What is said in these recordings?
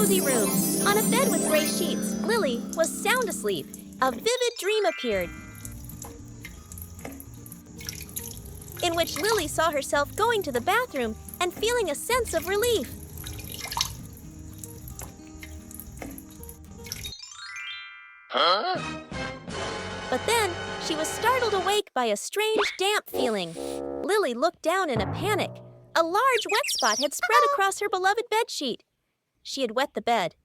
cozy room. On a bed with gray sheets, Lily was sound asleep. A vivid dream appeared, in which Lily saw herself going to the bathroom and feeling a sense of relief. But then, she was startled awake by a strange, damp feeling. Lily looked down in a panic. A large wet spot had spread across her beloved bedsheet. She had wet the bed.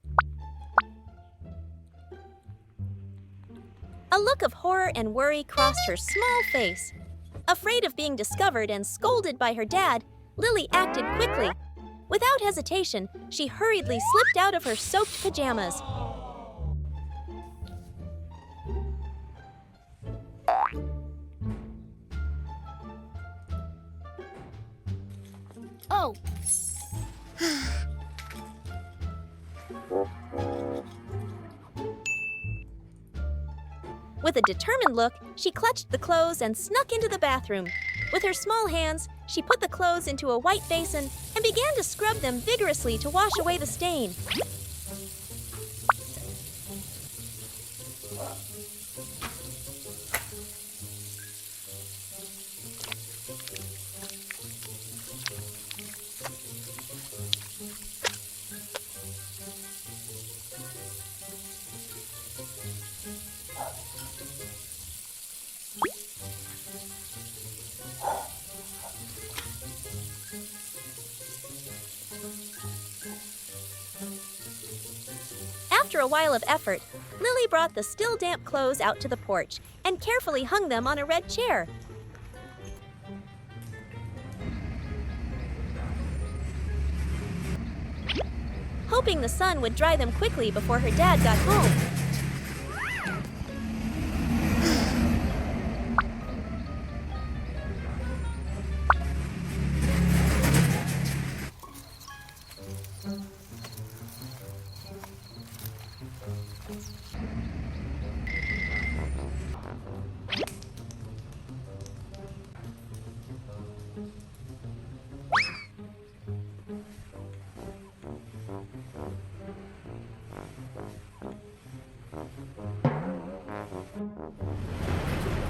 A look of horror and worry crossed her small face. Afraid of being discovered and scolded by her dad, Lily acted quickly. Without hesitation, she hurriedly slipped out of her soaked pajamas. Oh. With a determined look, she clutched the clothes and snuck into the bathroom. With her small hands, she put the clothes into a white basin and began to scrub them vigorously to wash away the stain. After a while of effort, Lily brought the still damp clothes out to the porch and carefully hung them on a red chair. Hoping the sun would dry them quickly before her dad got home.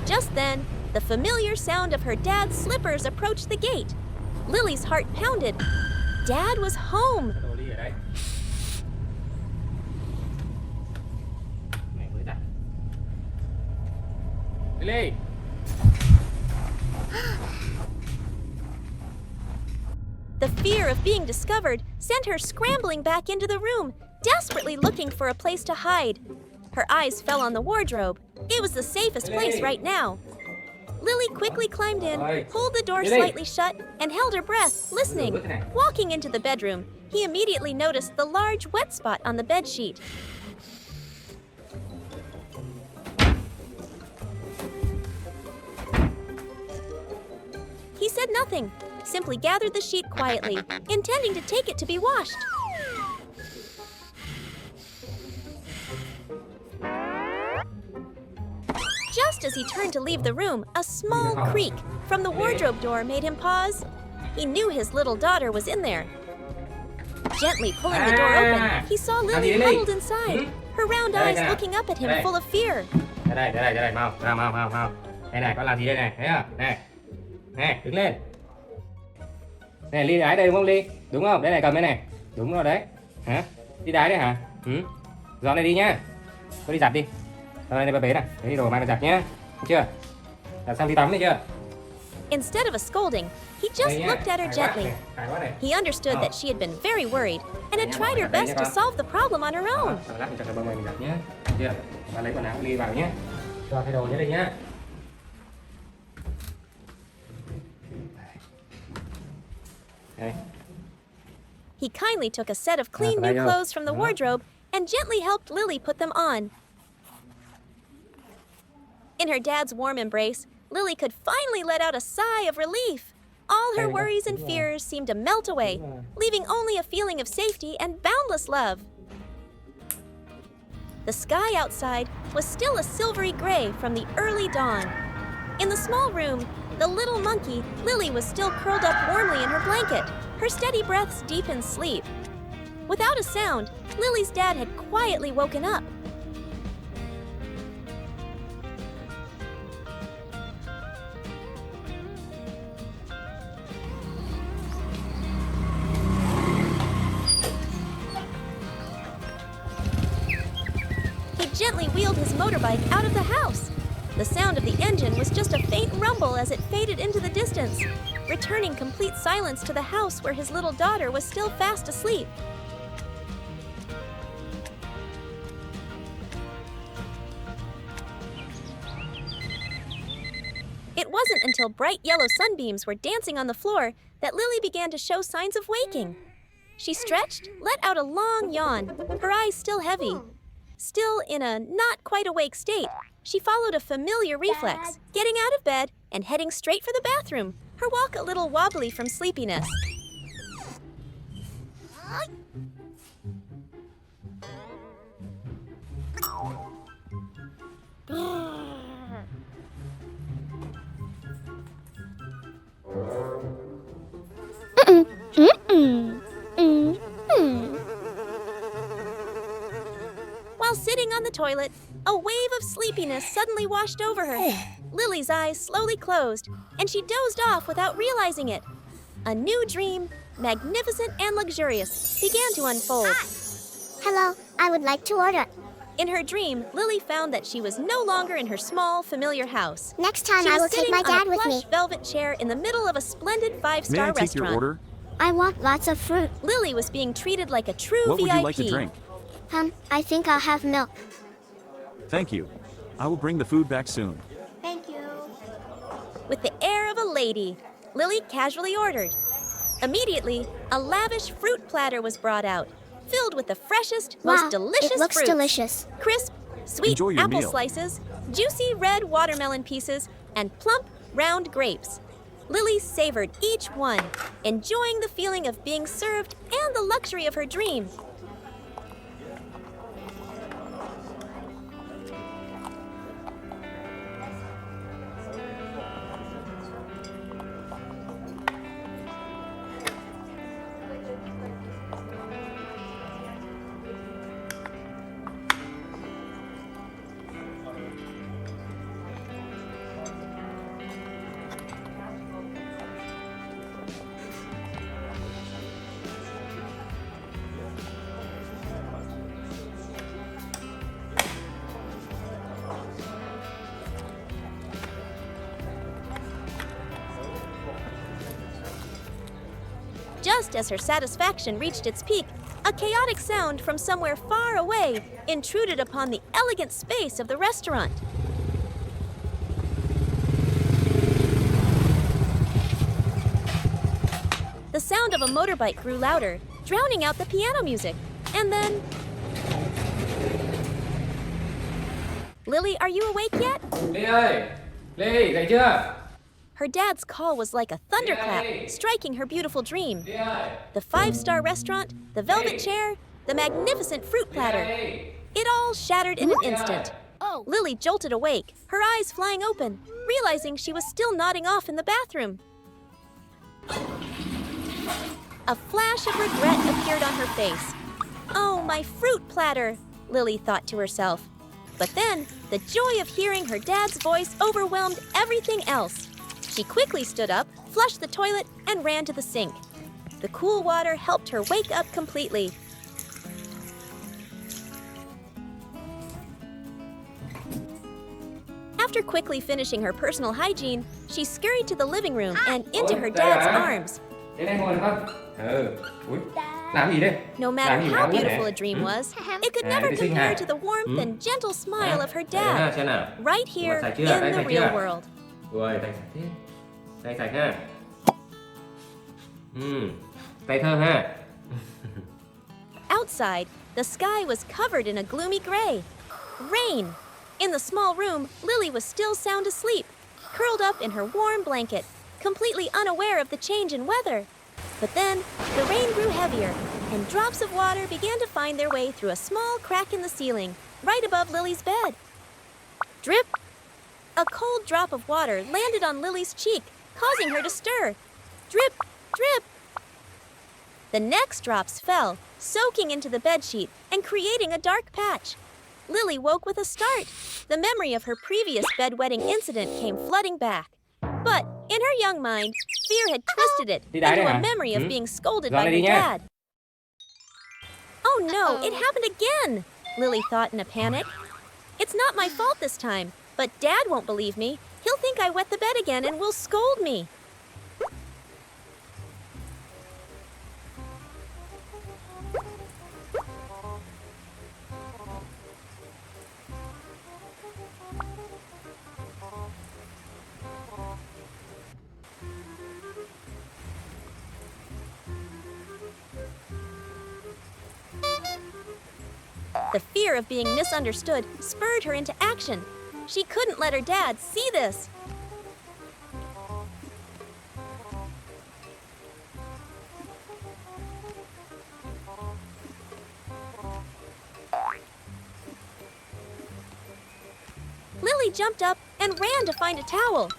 Just then, the familiar sound of her dad's slippers approached the gate. Lily's heart pounded. Dad was home. Lily! The fear of being discovered sent her scrambling back into the room, desperately looking for a place to hide. Her eyes fell on the wardrobe. It was the safest place right now. Lily quickly climbed in, pulled the door slightly shut, and held her breath, listening. Walking into the bedroom, he immediately noticed the large wet spot on the bedsheet. He said nothing, simply gathered the sheet quietly, intending to take it to be washed. Just as he turned to leave the room, a small creak from the wardrobe door made him pause. He knew his little daughter was in there. Gently pulling the door open, he saw Lily huddled inside, her round eyes looking up at him full of fear. Đây, mau. Đây này, con làm gì đây này, thấy không? Này, đứng lên. Này, Ly đái đây đúng không Ly? Đúng không? Đây này, cầm đây này. Đúng rồi đấy. Hả? Đi đái đấy hả? Dọn này đi nhá. Tôi đi giặt đi. Đây này, bà bế này. Đấy, đồ mang ra giặt nhá. Được chưa? Giặt xong đi tắm đi chưa? Instead of a scolding, he just looked at her gently. He understood that she had been very worried and had tried her best to solve the problem on her own. Lát mình chặt cái bông này mình giặt nhá. Được chưa? Bà lấy quần áo Ly vào nhé. Cho thay đồ nhé đây nhá. He kindly took a set of clean new clothes from the wardrobe and gently helped Lily put them on. In her dad's warm embrace, Lily could finally let out a sigh of relief. All her worries and fears seemed to melt away, leaving only a feeling of safety and boundless love. The sky outside was still a silvery gray from the early dawn. In the small room, the little monkey, Lily, was still curled up warmly in her blanket, her steady breaths deep in sleep. Without a sound, Lily's dad had quietly woken up. He gently wheeled his motorbike out of the house. The sound of the engine was just a faint rumble as it faded into the distance, returning complete silence to the house where his little daughter was still fast asleep. It wasn't until bright yellow sunbeams were dancing on the floor that Lily began to show signs of waking. She stretched, let out a long yawn, her eyes still heavy. Still in a not quite awake state, she followed a familiar reflex, getting out of bed and heading straight for the bathroom, her walk a little wobbly from sleepiness. While sitting on the toilet, a wave of sleepiness suddenly washed over her. Lily's eyes slowly closed, and she dozed off without realizing it. A new dream, magnificent and luxurious, began to unfold. Hello, I would like to order. In her dream, Lily found that she was no longer in her small, familiar house. Next time She I was will take sitting my on dad a with plush me. velvet chair in the middle of a splendid May five-star I take your restaurant. order? I want lots of fruit. Lily was being treated like a true What VIP. would you like to drink? I think I'll have milk. Thank you. I will bring the food back soon. Thank you. With the air of a lady, Lily casually ordered. Immediately, a lavish fruit platter was brought out, filled with the freshest, Wow, most delicious it looks fruits. delicious. Crisp, sweet Enjoy your apple meal. slices, juicy red watermelon pieces, and plump, round grapes. Lily savored each one, enjoying the feeling of being served and the luxury of her dream. Just as her satisfaction reached its peak, a chaotic sound from somewhere far away intruded upon the elegant space of the restaurant. The sound of a motorbike grew louder, drowning out the piano music. And then... Lily, are you awake yet? Ly ơi, Ly, dậy chưa? Her dad's call was like a thunderclap, Yay! striking her beautiful dream. Ly ơi, The five-star restaurant, the velvet chair, the magnificent fruit platter. Ly. It all shattered in an instant. Oh. Lily jolted awake, her eyes flying open, realizing she was still nodding off in the bathroom. A flash of regret appeared on her face. Oh, my fruit platter, Lily thought to herself. But then, the joy of hearing her dad's voice overwhelmed everything else. She quickly stood up, flushed the toilet, and ran to the sink. The cool water helped her wake up completely. After quickly finishing her personal hygiene, she scurried to the living room and into her dad's arms. Đến đây ngồi được không? Ui, làm gì đây? No matter Làm gì how mà bữa beautiful nè? a dream was, it could À, never đi sinh compare hả? to the warmth and gentle smile of her Đây ha, dad, xem nào. right here Sạch chưa? in Tay the sạch real chưa? world. Rồi, tay sạch chứ. Tay sạch ha. Tay thơm ha. Outside, the sky was covered in a gloomy gray. Rain. In the small room, Lily was still sound asleep, curled up in her warm blanket, completely unaware of the change in weather. But then, the rain grew heavier, and drops of water began to find their way through a small crack in the ceiling, right above Lily's bed. Drip! A cold drop of water landed on Lily's cheek, causing her to stir. Drip! Drip! The next drops fell, soaking into the bedsheet and creating a dark patch. Lily woke with a start. The memory of her previous bedwetting incident came flooding back. But in her young mind, fear had twisted it Đi đái into đây a hả? memory of being scolded Dọn by lại her đi nha. dad. Oh no, it happened again, Lily thought in a panic. It's not my fault this time, but Dad won't believe me. He'll think I wet the bed again and will scold me. The fear of being misunderstood spurred her into action. She couldn't let her dad see this. Lily jumped up and ran to find a towel.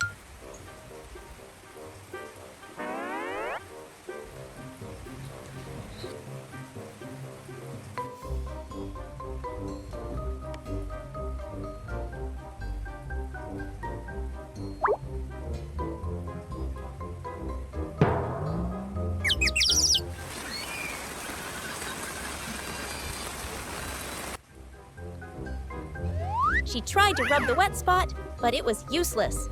She tried to rub the wet spot, but it was useless.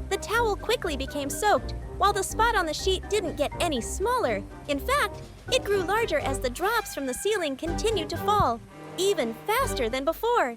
The towel quickly became soaked, while the spot on the sheet didn't get any smaller. In fact, it grew larger as the drops from the ceiling continued to fall, even faster than before.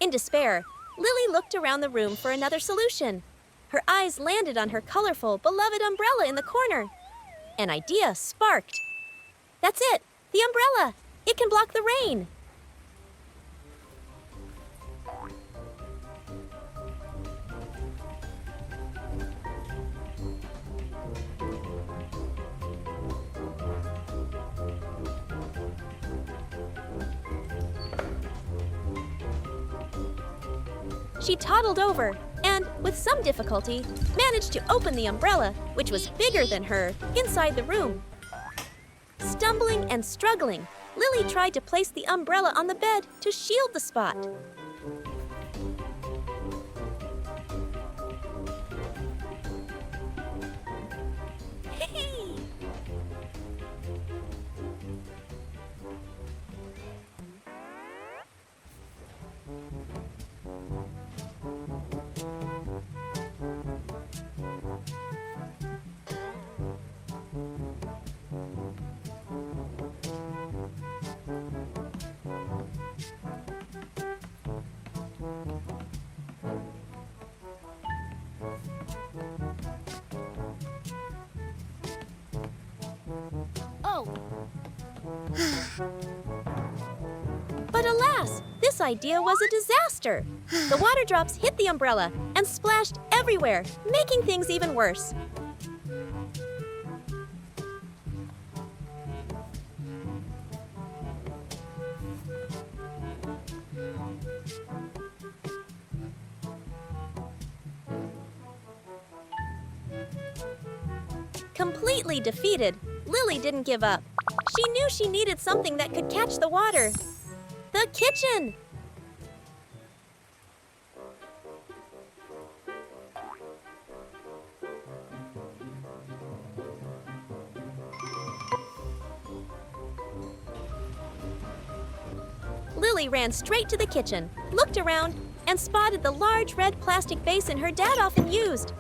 In despair, Lily looked around the room for another solution. Her eyes landed on her colorful, beloved umbrella in the corner. An idea sparked. That's it! The umbrella! It can block the rain! She toddled over and, with some difficulty, managed to open the umbrella, which was bigger than her, inside the room. Stumbling and struggling, Lily tried to place the umbrella on the bed to shield the spot. But alas, this idea was a disaster. The water drops hit the umbrella and splashed everywhere, making things even worse. Completely defeated, Lily didn't give up. She knew she needed something that could catch the water. The kitchen! Lily ran straight to the kitchen, looked around, and spotted the large red plastic basin her dad often used.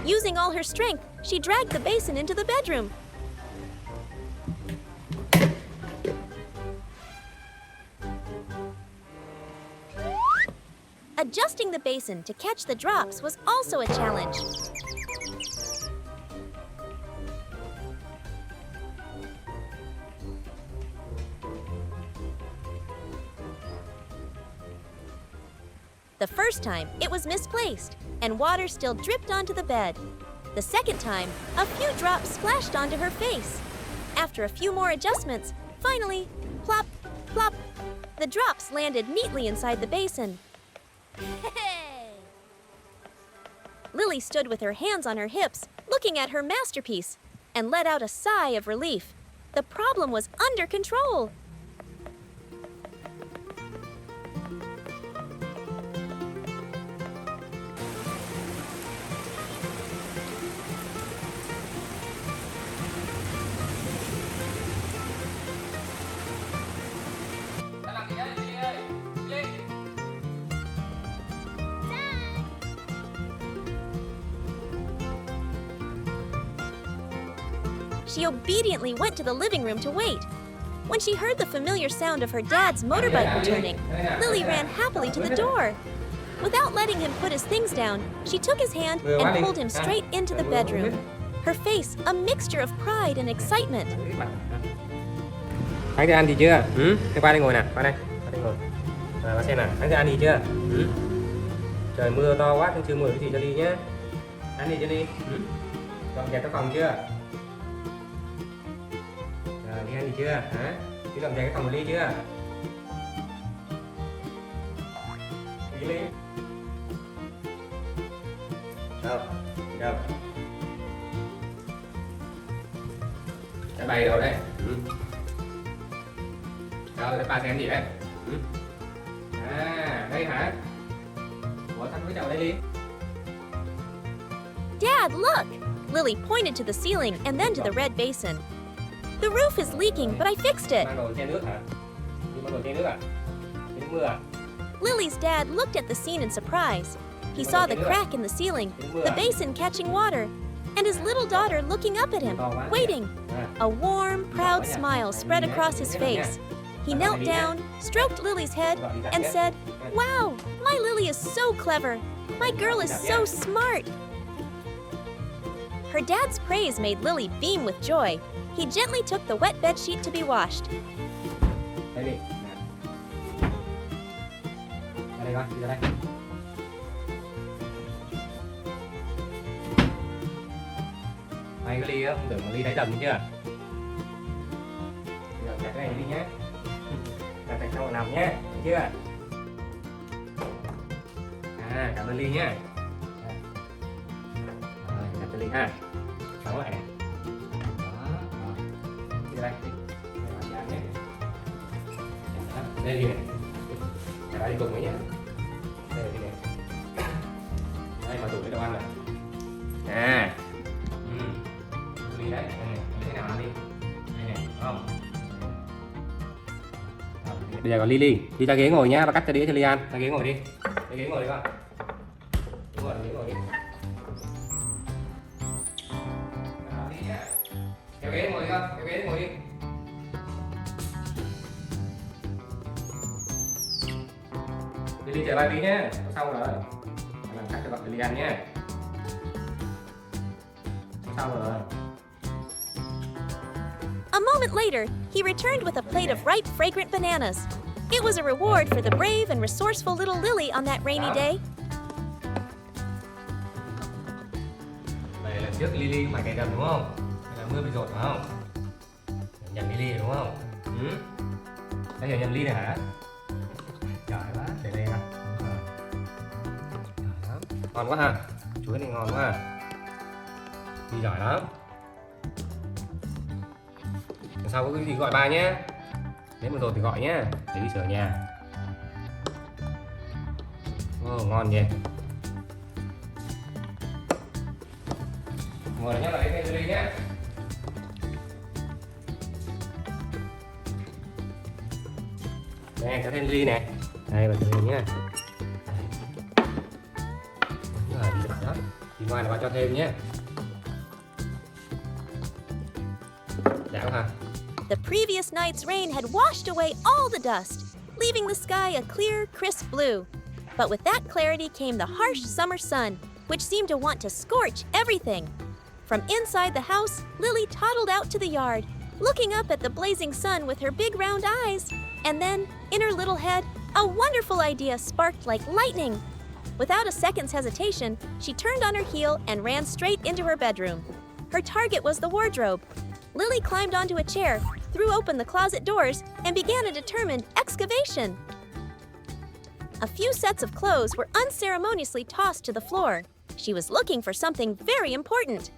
Using all her strength, she dragged the basin into the bedroom. Using the basin to catch the drops was also a challenge. The first time, it was misplaced, and water still dripped onto the bed. The second time, a few drops splashed onto her face. After a few more adjustments, finally, plop, plop, the drops landed neatly inside the basin. Lily stood with her hands on her hips, looking at her masterpiece, and let out a sigh of relief. The problem was under control. She obediently went to the living room to wait. When she heard the familiar sound of her dad's motorbike returning, Lily ran happily to the door. Without letting him put his things down, she took his hand and pulled him straight into the bedroom. Her face a mixture of pride and excitement. Anh đã ăn gì chưa? Thế qua đây ngồi nè, qua đây ngồi. Rồi, qua xem nào, anh đã ăn gì chưa? Trời mưa to quá, không chưa mua cái gì cho Ly nhé. Ăn gì cho Ly? Dọn dẹp cái phòng chưa? Rồi, Ly ăn gì chưa? Hả? Ly dọn dẹp cái phòng của Ly chưa? Ly. Đâu? Đâu? Đã bày đâu đấy? Đâu, để ba xem gì đấy? À, đây hả? Ủa, thằng với chậu đây đi. Dad, look! Lily pointed to the ceiling and then to the red basin. The roof is leaking, but I fixed it. Mang đồ che nước hả? Đi mang đồ che nước à? Che nước mưa à? Lily's dad looked at the scene in surprise. He saw the crack in the ceiling, the basin catching water, and his little daughter looking up at him, waiting. A warm, proud smile spread across his face. He knelt down, stroked Lily's head, and said, "Wow, my Lily is so clever. My girl is so smart." Her dad's praise made Lily beam with joy. He gently took the wet bedsheet to be washed. Đây đi. Ra đây con, đi ra đây. Mày cái Ly á, không tưởng mà Ly thấy đầm chưa? Giờ đặt cái này đi nhé. Đặt tại trong nằm nhé, thấy chưa? À, cảm ơn Ly nhé. Rồi, đặt cho Ly ha. Đóng lại này. Đó, rồi. Đi đây, đi. Đây là nhé. Đây đi này. Để đây đi cùng với nhé. Đây là đi này. Đây mà tủ cái đồ ăn này. À. Ly đấy, đây này, lấy cái nào ăn đi. Đây này, đúng không? Bây giờ còn Ly ra ghế ngồi nhá, và cắt cái đĩa cho Ly ăn. Ra ghế ngồi đi. Ra ghế ngồi đi con. Đúng rồi, ghế ngồi đi. Kéo ghế ngồi đi con, kéo ghế ngồi đi. Ly chờ ba tí nhé, xong rồi. Làm cắt cho bạn Ly ăn nhé. Xong rồi. A moment later, he returned with a plate of ripe, fragrant bananas. It was a reward for the brave and resourceful little Lily on that rainy day. Vậy lần trước Lily phải cày đầm đúng không? Hay là mưa bị dột phải không? Nhầm Lily đúng không? Đây là nhầm Ly này hả? Giỏi quá, để đây nào. Giỏi lắm. Ngon quá ha. Chuối này ngon quá ha. Ly giỏi lắm. Lần sau có cái gì gọi ba nhé. Nếu mà rồi thì gọi nhé, để đi sửa nhà. Ngon nhỉ. Ngồi nhé, lại thêm Ly nhé. Nè, cho thêm Ly nè. Đây, bật thêm nhé. Rồi, đi đó. Đi ngoài là ba cho thêm nhé. Dạ hả? The previous night's rain had washed away all the dust, leaving the sky a clear, crisp blue. But with that clarity came the harsh summer sun, which seemed to want to scorch everything. From inside the house, Lily toddled out to the yard, looking up at the blazing sun with her big round eyes. And then, in her little head, a wonderful idea sparked like lightning. Without a second's hesitation, she turned on her heel and ran straight into her bedroom. Her target was the wardrobe. Lily climbed onto a chair, threw open the closet doors, and began a determined excavation. A few sets of clothes were unceremoniously tossed to the floor. She was looking for something very important.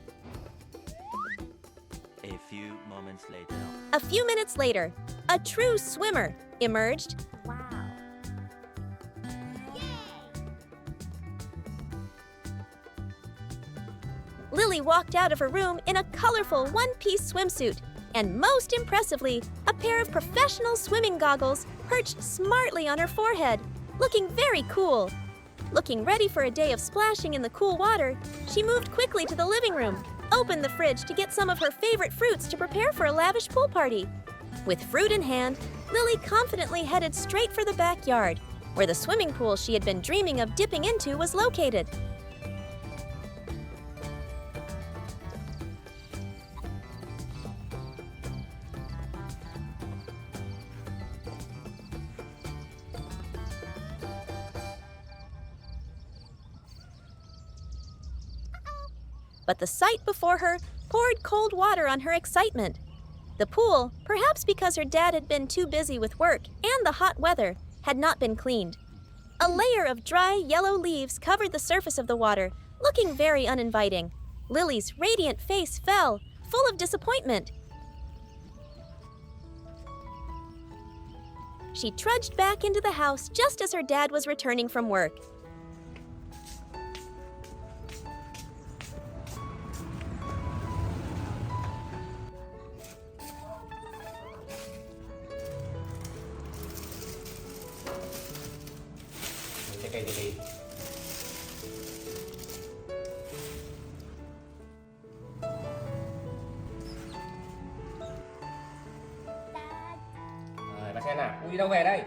A few moments later. A few minutes later, a true swimmer emerged. Wow. Lily walked out of her room in a colorful one-piece swimsuit, and most impressively, a pair of professional swimming goggles perched smartly on her forehead, looking very cool. Looking ready for a day of splashing in the cool water, she moved quickly to the living room, opened the fridge to get some of her favorite fruits to prepare for a lavish pool party. With fruit in hand, Lily confidently headed straight for the backyard, where the swimming pool she had been dreaming of dipping into was located. But the sight before her poured cold water on her excitement. The pool, perhaps because her dad had been too busy with work and the hot weather, had not been cleaned. A layer of dry yellow leaves covered the surface of the water, looking very uninviting. Lily's radiant face fell, full of disappointment. She trudged back into the house just as her dad was returning from work. Cây thì đi. Rồi, bà xem nào. Ui, đi đâu về đây?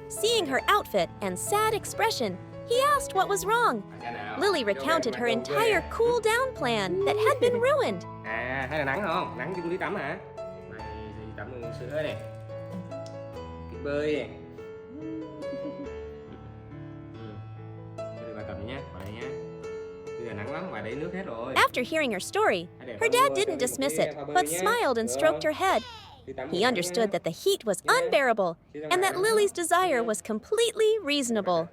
Seeing her outfit and sad expression, he asked what was wrong. Bà xem nào. Lily Đi đâu về recounted mà her đâu về? entire cool-down plan that had been ruined. À, hay là nắng không? Nắng chung đi tắm hả? Mày thì tắm uống sữa này. Thích bơi này. Bà cầm đi nhé, vào đây nhé. Bây giờ nắng lắm, ngoài đấy nước hết rồi. After hearing her story, her dad didn't dismiss it, but smiled and stroked her head. He understood that the heat was unbearable and that Lily's desire was completely reasonable.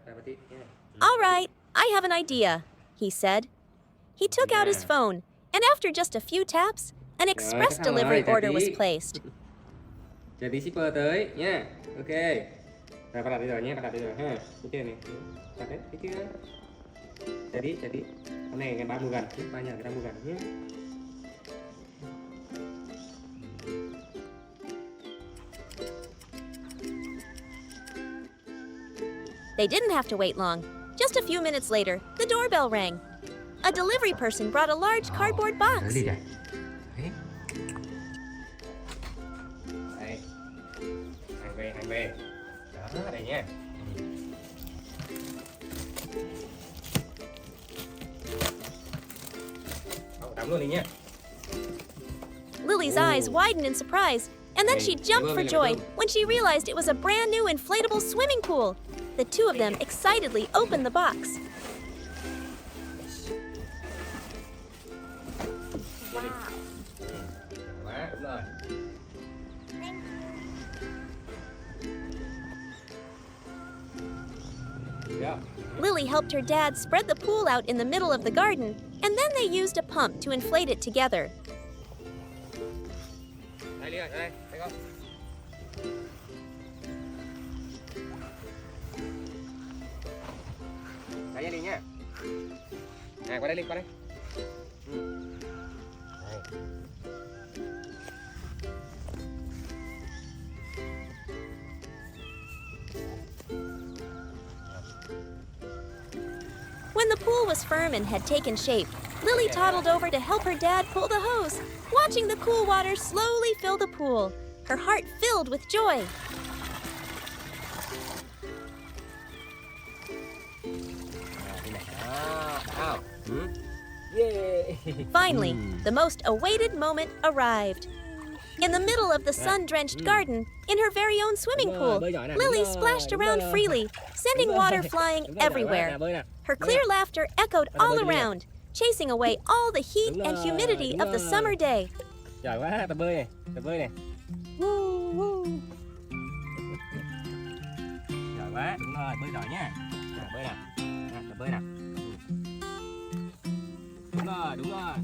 All right, I have an idea, he said. He took out his phone, and after just a few taps, an express delivery order was placed. Chờ tí shipper tới nha. Ok. Rồi con đặt bây giờ nhé, con đặt bây giờ ha. Cái kia này. Đặt đấy, thấy chưa? Chờ đi. Hôm nay ngày 30 gần, ba nhà người ta mua gần nhé. They didn't have to wait long. Just a few minutes later, the doorbell rang. A delivery person brought a large cardboard box. Tới đi kìa. Đấy. Đây. Hàng về. Đó, đây nhé. Tắm luôn đi nhé. Lily's eyes widened in surprise, and then she jumped for joy when she realized it was a brand new inflatable swimming pool. The two of them excitedly opened the box. Quá, đúng rồi. Lily helped her dad spread the pool out in the middle of the garden, and then they used a pump to inflate it together. Đây Ly ơi, đây con. Đây nha Ly nhá. Qua đây Ly, qua đây. Đây. When the pool was firm and had taken shape, Lily toddled over to help her dad pull the hose, watching the cool water slowly fill the pool, her heart filled with joy. Finally, the most awaited moment arrived. In the middle of the sun-drenched garden, in her very own swimming pool, Lily splashed around freely, sending water flying everywhere. Her clear laughter echoed all around, chasing away all the heat and humidity of the summer day. Giỏi quá, tập bơi này, tập bơi này. Giỏi quá, đúng rồi, bơi giỏi nha. Bơi nào, tập bơi nào. Đúng rồi, đúng rồi.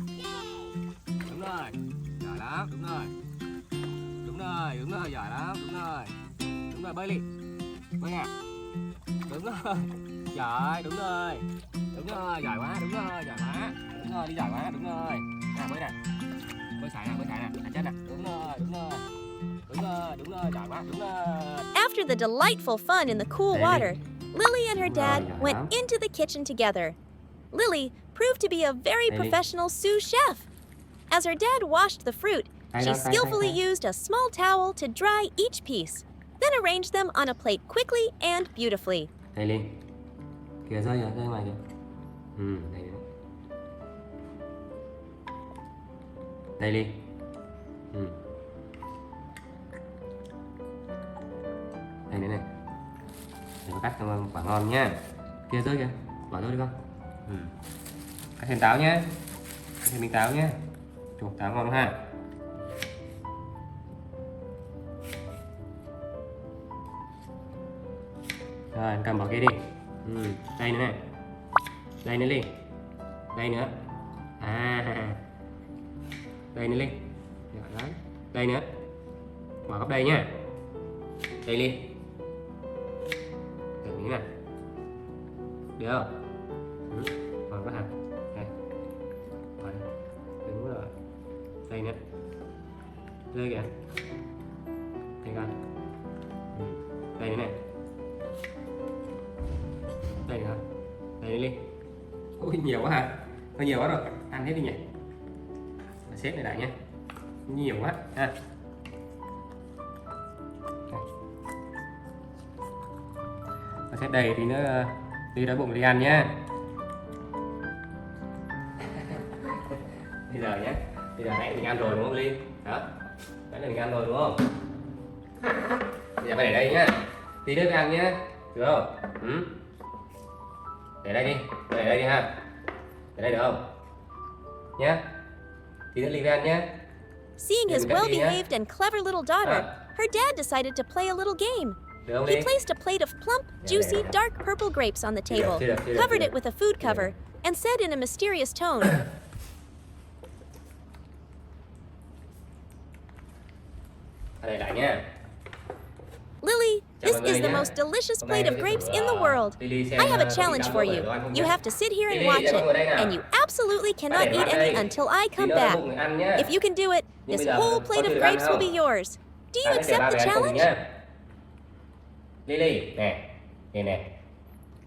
Đúng rồi, giỏi lắm, đúng rồi. Đúng rồi, giỏi lắm, đúng rồi. Đúng rồi, bơi đi. Bơi nào. Đúng rồi, giỏi, đúng rồi. Đúng rồi, giỏi quá, đúng rồi, giỏi quá. Đúng rồi, đi giỏi quá, đúng rồi. Nào, bơi nào. Bơi sải nào, thả chân nào. Đúng rồi, đúng rồi. Đúng rồi, đúng rồi, giỏi quá, đúng rồi. After the delightful fun in the cool water, Lily and her dad went into the kitchen together. Lily proved to be a very professional sous chef. As her dad washed the fruit, she skillfully used a small towel to dry each piece, then arranged them on a plate quickly and beautifully. Đây Linh. Kìa rơi kìa, rơi ngoài kìa. Đây nữa. Đây Linh. Đây nữa này. Để có cắt cho quả ngon nhá. Kia rơi kìa. Bỏ rơi đi con. Cắt thêm táo nhá. Cắt thêm miếng táo nhá. Chục táo ngon ha. Rồi, em cầm vào kia đi. Đây nữa này. Đây nữa Linh. Đây nữa. Đây nữa Linh. Đấy. Đây nữa. Bỏ góc đây nhá. Đây Linh. Thử miếng này. Được không? Còn có hả? Đây. Rồi. Đúng rồi. Đây nữa. Rơi kìa. Đây coi. Đây nữa này. Đây nữa. Đây đi Linh. Ui nhiều quá hả? Hơi nhiều quá rồi. Ăn hết đi nhỉ. Xếp này lại nhé. Nhiều quá ha. Xếp đầy thì nữa đi đói bụng đi ăn nhá. Bây giờ nhé. Bây giờ nãy mình ăn rồi đúng không Linh? Đó. Nãy là mình ăn rồi đúng không? Bây giờ phải để đây nhá. Tí nữa ăn nhá. Được không? Để đây đi. Để đây đi ha. Để đây được không? Nhá. Tí nữa Linh ăn nhé. Seeing his well-behaved and clever little daughter, her dad decided to play a little game. He placed a plate of plump, juicy, dark purple grapes on the table, covered it with a food cover, and said in a mysterious tone, Lily, this is the most delicious plate of grapes in the world. I have a challenge for you. You have to sit here and watch it, and you absolutely cannot eat any until I come back. If you can do it, this whole plate of grapes will be yours. Do you accept the challenge? Lily, nè, nè nè.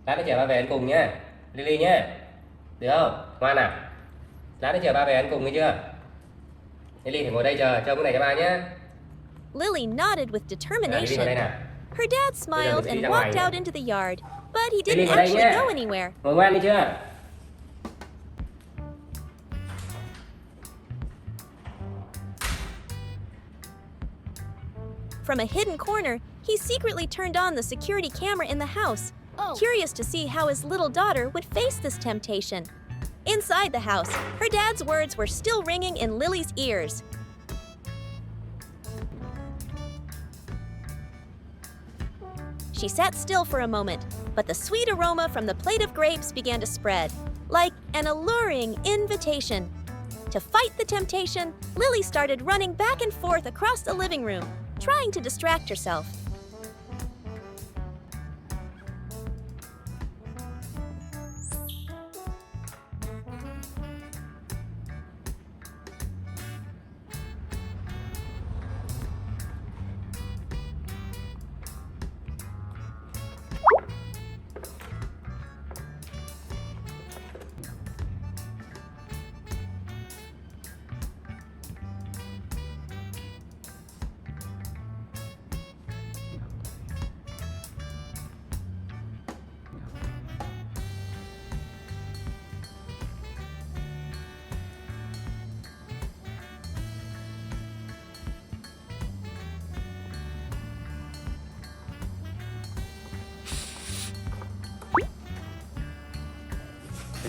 Lát nữa chờ ba về ăn cùng nhá. Lily nhá. Được không? Ngoan nào. Lát nữa chờ ba về ăn cùng nghe chưa? Lily phải ngồi đây chờ cái này cho ba nhá. Lily nodded with determination. Her dad smiled and walked out into the yard, but he didn't actually go anywhere. Ngồi ngoan đi chưa? From a hidden corner, he secretly turned on the security camera in the house, curious to see how his little daughter would face this temptation. Inside the house, her dad's words were still ringing in Lily's ears. She sat still for a moment, but the sweet aroma from the plate of grapes began to spread, like an alluring invitation. To fight the temptation, Lily started running back and forth across the living room, trying to distract herself.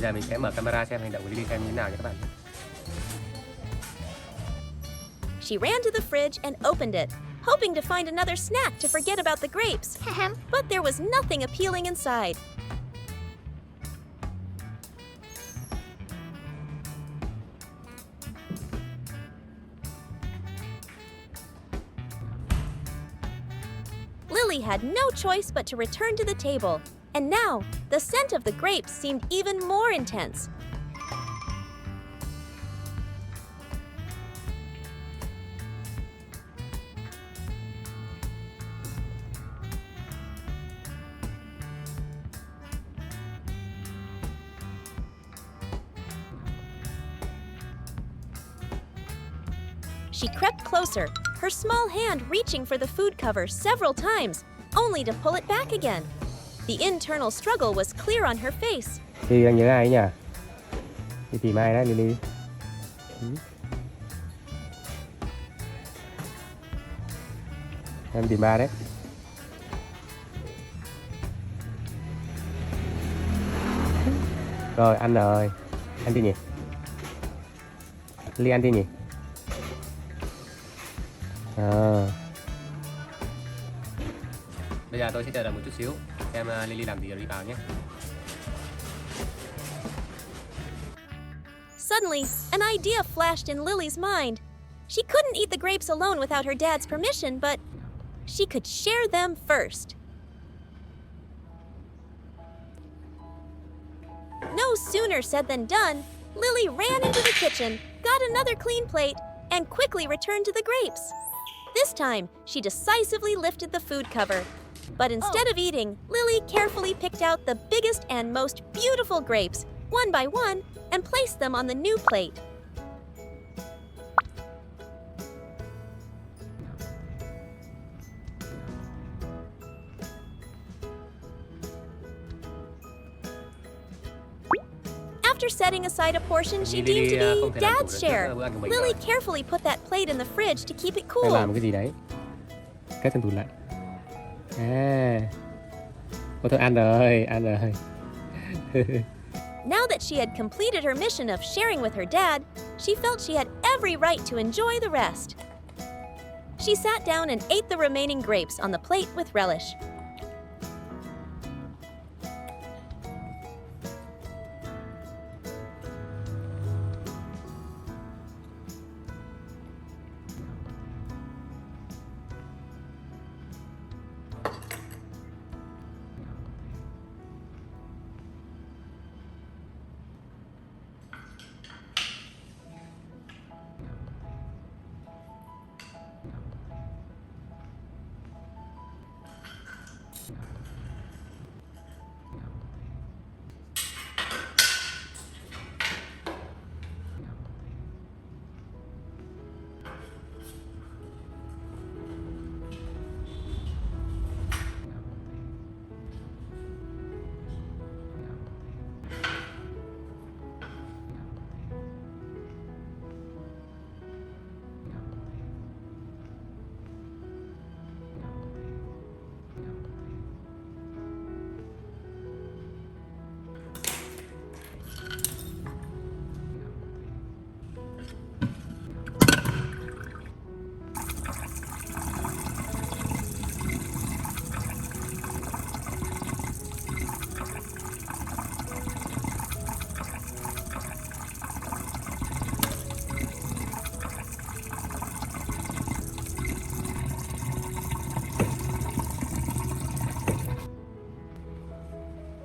Bây giờ mình sẽ mở camera xem hành động của Lily xem như thế nào nha các bạn. She ran to the fridge and opened it, hoping to find another snack to forget about the grapes. But there was nothing appealing inside. Lily had no choice but to return to the table. And now, the scent of the grapes seemed even more intense. She crept closer, her small hand reaching for the food cover several times, only to pull it back again. The internal struggle was clear on her face. Thì đang nhớ ai ấy nhỉ? Thì tìm ai đấy Lily? Em tìm ba đấy. Rồi, ăn rồi. Ăn gì nhỉ? Lily ăn gì nhỉ? Bây giờ tôi sẽ chờ đợi một chút xíu xem Lily làm gì rồi đi vào nhé. Suddenly, an idea flashed in Lily's mind. She couldn't eat the grapes alone without her dad's permission, but she could share them first. No sooner said than done, Lily ran into the kitchen, got another clean plate, and quickly returned to the grapes. This time, she decisively lifted the food cover. But instead of eating, Lily carefully picked out the biggest and most beautiful grapes, one by one, and placed them on the new plate. After setting aside a portion she deemed to be Dad's share, Lily carefully put that plate in the fridge to keep it Đang cool. làm cái gì đấy? Cất trong tủ lạnh. Thôi ăn rồi, ăn rồi. Now that she had completed her mission of sharing with her dad, she felt she had every right to enjoy the rest. She sat down and ate the remaining grapes on the plate with relish.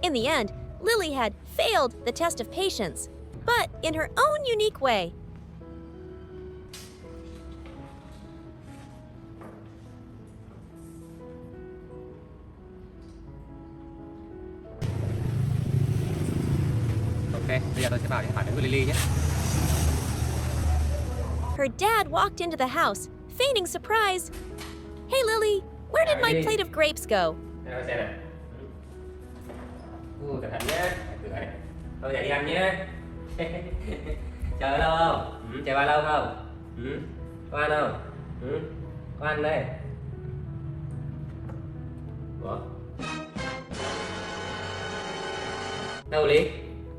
In the end, Lily had failed the test of patience, but in her own unique way. Ok, bây giờ tôi sẽ vào những phản ứng của Lily nhé. Her dad walked into the house, feigning surprise. Hey Lily, where did my plate of grapes go? Đây, xem này. Cẩn thận nhé. Thôi giờ đi ăn nhé. Chờ lâu không? Chờ bao lâu không? Có ăn không? Có ăn đây. Ủa? Đâu Ly?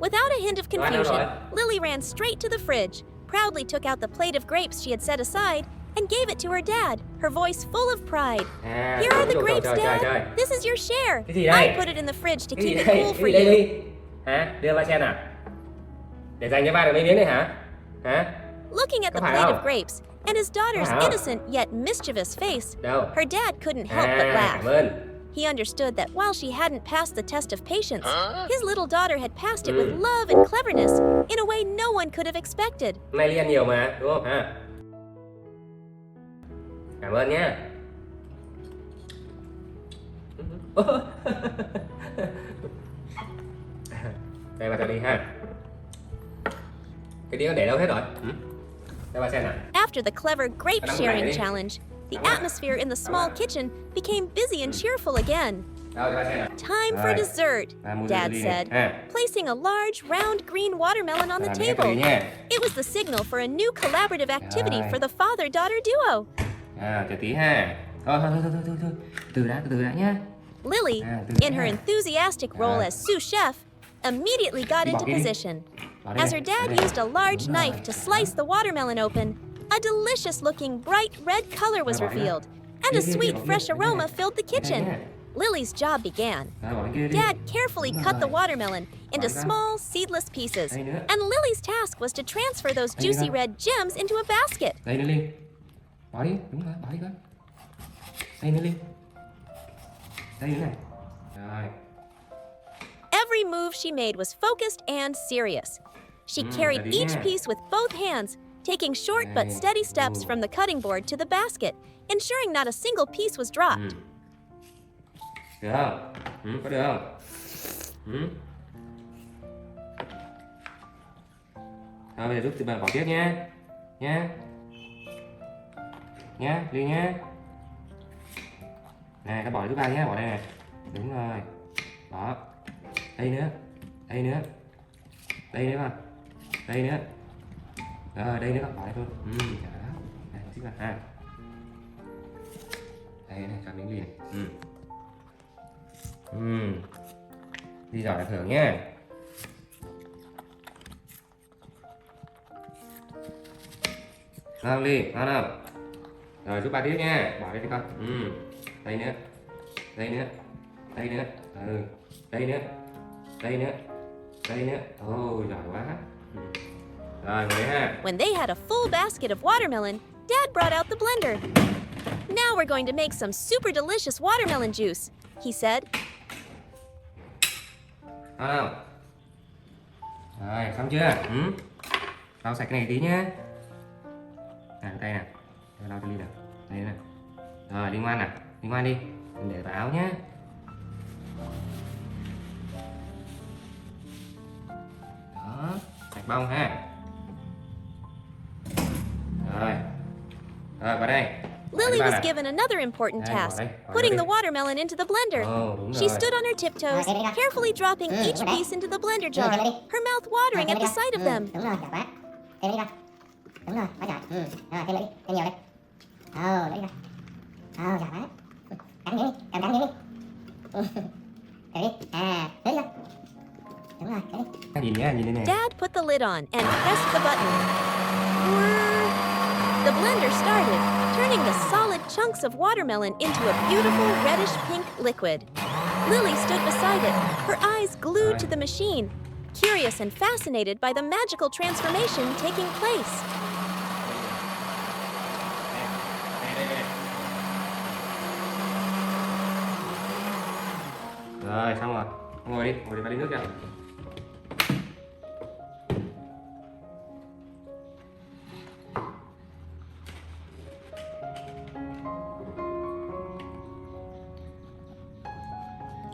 Without a hint of Đồ ăn đâu confusion, rồi? Lily ran straight to the fridge, proudly took out the plate of grapes she had set aside, and gave it to her dad, her voice full of pride. À, Here are the trời, grapes, trời, trời, trời. Dad. This is your share. Cái gì đây? I put it in the fridge to Cái gì keep it đây? cool Cái for gì đây you. Ly? Hả? Đưa ba xem nào. Để dành cho ba được mấy miếng này hả? Hả? Looking at Có the phải plate không? of grapes and his daughter's Có phải không? innocent yet mischievous face, Đâu? her dad couldn't help but À, laugh. cảm ơn. He understood that while she hadn't passed the test of patience, his little daughter had passed it with love and cleverness in a way no one could have expected. Hôm nay Ly ăn nhiều mà, đúng không? Hả? Cảm ơn nhé. Đây bà cho đi ha. Cái đĩa để đâu hết rồi? Đây bà xem nào. After the clever grape Cái sharing này đi. challenge, the Đúng rồi. atmosphere in the small kitchen became busy and cheerful again. Đâu cho bà xem nào. Time for Rồi. dessert, À, mua Dad đi. said, À. placing a large, round green watermelon on the Làm cái table. nha. It was the signal for a new collaborative activity Rồi. for the father-daughter duo. À, chờ tí ha. Thôi. Từ đã nhá. Lily, À, từ in her từ. enthusiastic role as sous chef, immediately got Đi bỏ into đi đi. position. Bỏ đây As này, her bỏ dad đây. used a large Đúng knife rồi. to slice the watermelon open, a delicious-looking bright red color was Rồi, bỏ đi revealed, nào. and a Đi, sweet, bỏ đi, fresh bỏ đi aroma này. filled the Đây kitchen. nha. Lily's job began. Rồi, bỏ cái kia đi. Dad carefully Đúng cut the rồi. watermelon into Bỏ ra. small, seedless pieces, Đây nữa. and Lily's task was to transfer those Đây juicy nữa. red gems into a basket. Đây nữa Linh. Bỏ đi, đúng rồi, bỏ đi con. Đây nữa Linh. Đây nữa này. Rồi. Every move she made was focused and serious. She carried ready each nha. piece with both hands, taking short but Đây. steady steps from the cutting board to the basket, ensuring not a single piece was dropped. Được không? Có được không? Thôi bây giờ giúp tụi bạn bỏ tiếp nha. Nha. Ly nhá. Này, các bỏ giúp ba nhé, bỏ đây này. Đúng rồi. Đó. Đây nữa. Đây nữa con. Đây nữa. Rồi, đây nữa con, bỏ đây thôi. Đó. Này, bỏ tiếp vào ha. Đây này, cho miếng Ly này. Ly giỏi là thưởng nhá. Ngon Ly, ngon không? Rồi giúp ba tiếp nha, bỏ đây đi con. Đây nữa. Đây nữa. Đây nữa. Đây nữa. Đây nữa. Đây nữa. Ôi giỏi quá. Rồi ngồi đấy ha. When they had a full basket of watermelon, Dad brought out the blender. Now we're going to make some super delicious watermelon juice, he said. Ngon không? Rồi xong chưa? Lau sạch cái này tí nhá. Cái tay nè. Lau cho Ly nào. Đây nè. Rồi Ly ngoan nè. Ly ngoan đi. Mình để vào áo nhá. Đó. Sạch bông ha. Rồi. Rồi vào đây. Lily Đi ba was nè. given another important Đây, task, bỏ đây, bỏ putting đây. the watermelon into the blender. Đúng She rồi. stood on her tiptoes, carefully dropping each piece into the blender jar, her mouth watering at the sight of them. Đúng rồi, giỏi quá. Thêm đi con. Đúng rồi, quá giỏi. Rồi, thêm nữa đi, thêm nhiều đi. Nữa đi con. Giỏi quá. Cắn miếng đi, cắn miếng đi. Thêm đi. Nữa đi con. Đúng rồi, cái đi. Nhìn nhá, nhìn đây này. Dad put the lid on and pressed the button. Whirr. The blender started, turning the solid chunks of watermelon into a beautiful reddish pink liquid. Lily stood beside it, her eyes glued to the machine, curious and fascinated by the magical transformation taking place. Rồi, xong rồi. Ngồi đi vào ly nước cho.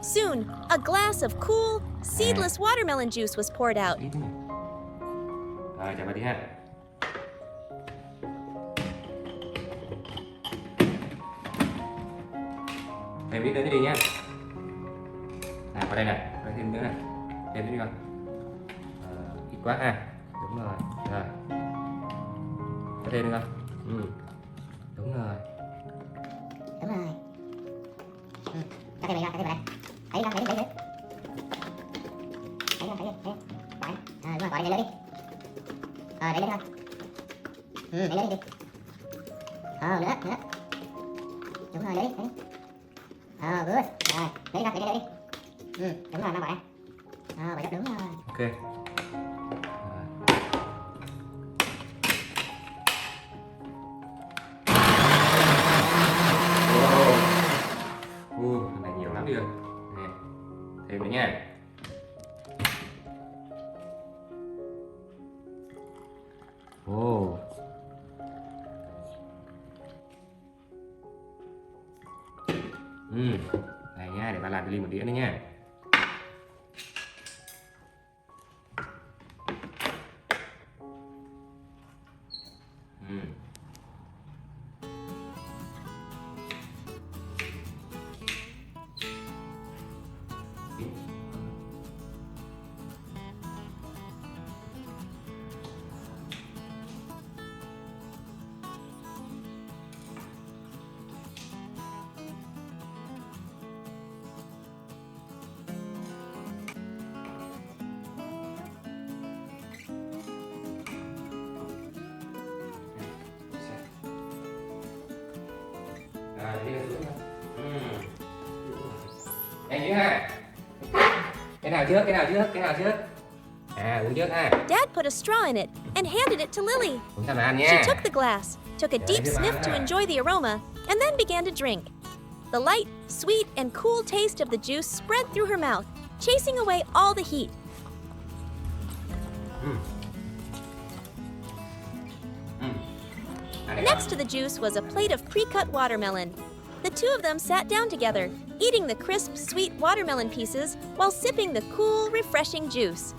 Soon, a glass of cool, seedless watermelon juice was poured out. Ít này. Rồi, chào bà tí ha. Thêm ít nữa đi nhá. Vào đây này, đây thêm nữa này. Thêm nữa đi con. Ít quá ha. Đúng rồi. Rồi. Có thêm nữa con. Đúng rồi. Đúng rồi. Cho thêm này con, cho thêm vào đây. Thấy đi con, thấy đi. Thấy đi con, thấy đi. Đúng rồi, bỏ đây nữa đi. Đấy nữa thôi. Đấy nữa đi. Nữa. Đúng rồi, đấy đi. Good. Rồi, đấy đi. Đúng rồi, nó bỏ đây. Vậy đó, đúng rồi. Ok. Cái này nhiều lắm đi rồi. Nè. Thêm nữa nha. Này nha, để ba làm cho Ly một đĩa nữa nha. Rồi, đi lên xuống nha. Nhanh dữ ha. Cái nào trước? Uống trước ha. Dad put a straw in it and handed it to Lily. Uống xong rồi ăn She nha. took the glass, took a deep sniff to enjoy the aroma, and then began to drink. The light, sweet, and cool taste of the juice spread through her mouth, chasing away all the heat. Next to the juice was a plate of pre-cut watermelon. The two of them sat down together, eating the crisp, sweet watermelon pieces while sipping the cool, refreshing juice.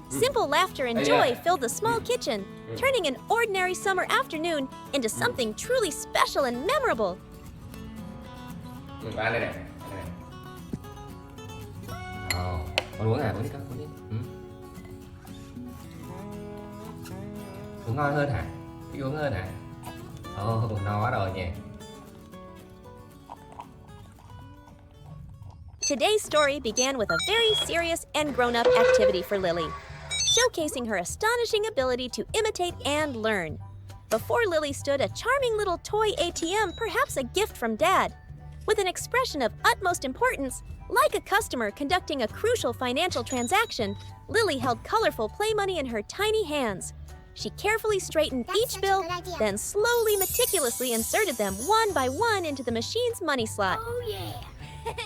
Simple laughter and joy filled the small kitchen, turning an ordinary summer afternoon into something truly special and memorable. Ăn đây này. Con uống uống đi con, uống đi. Uống ngon hơn hả? Thích uống hơn hả? No quá rồi nhỉ. Today's story began with a very serious and grown-up activity for Lily, showcasing her astonishing ability to imitate and learn. Before Lily stood a charming little toy ATM, perhaps a gift from Dad. With an expression of utmost importance, like a customer conducting a crucial financial transaction, Lily held colorful play money in her tiny hands. She carefully straightened each bill, then slowly, meticulously inserted them one by one into the machine's money slot. Oh, yeah.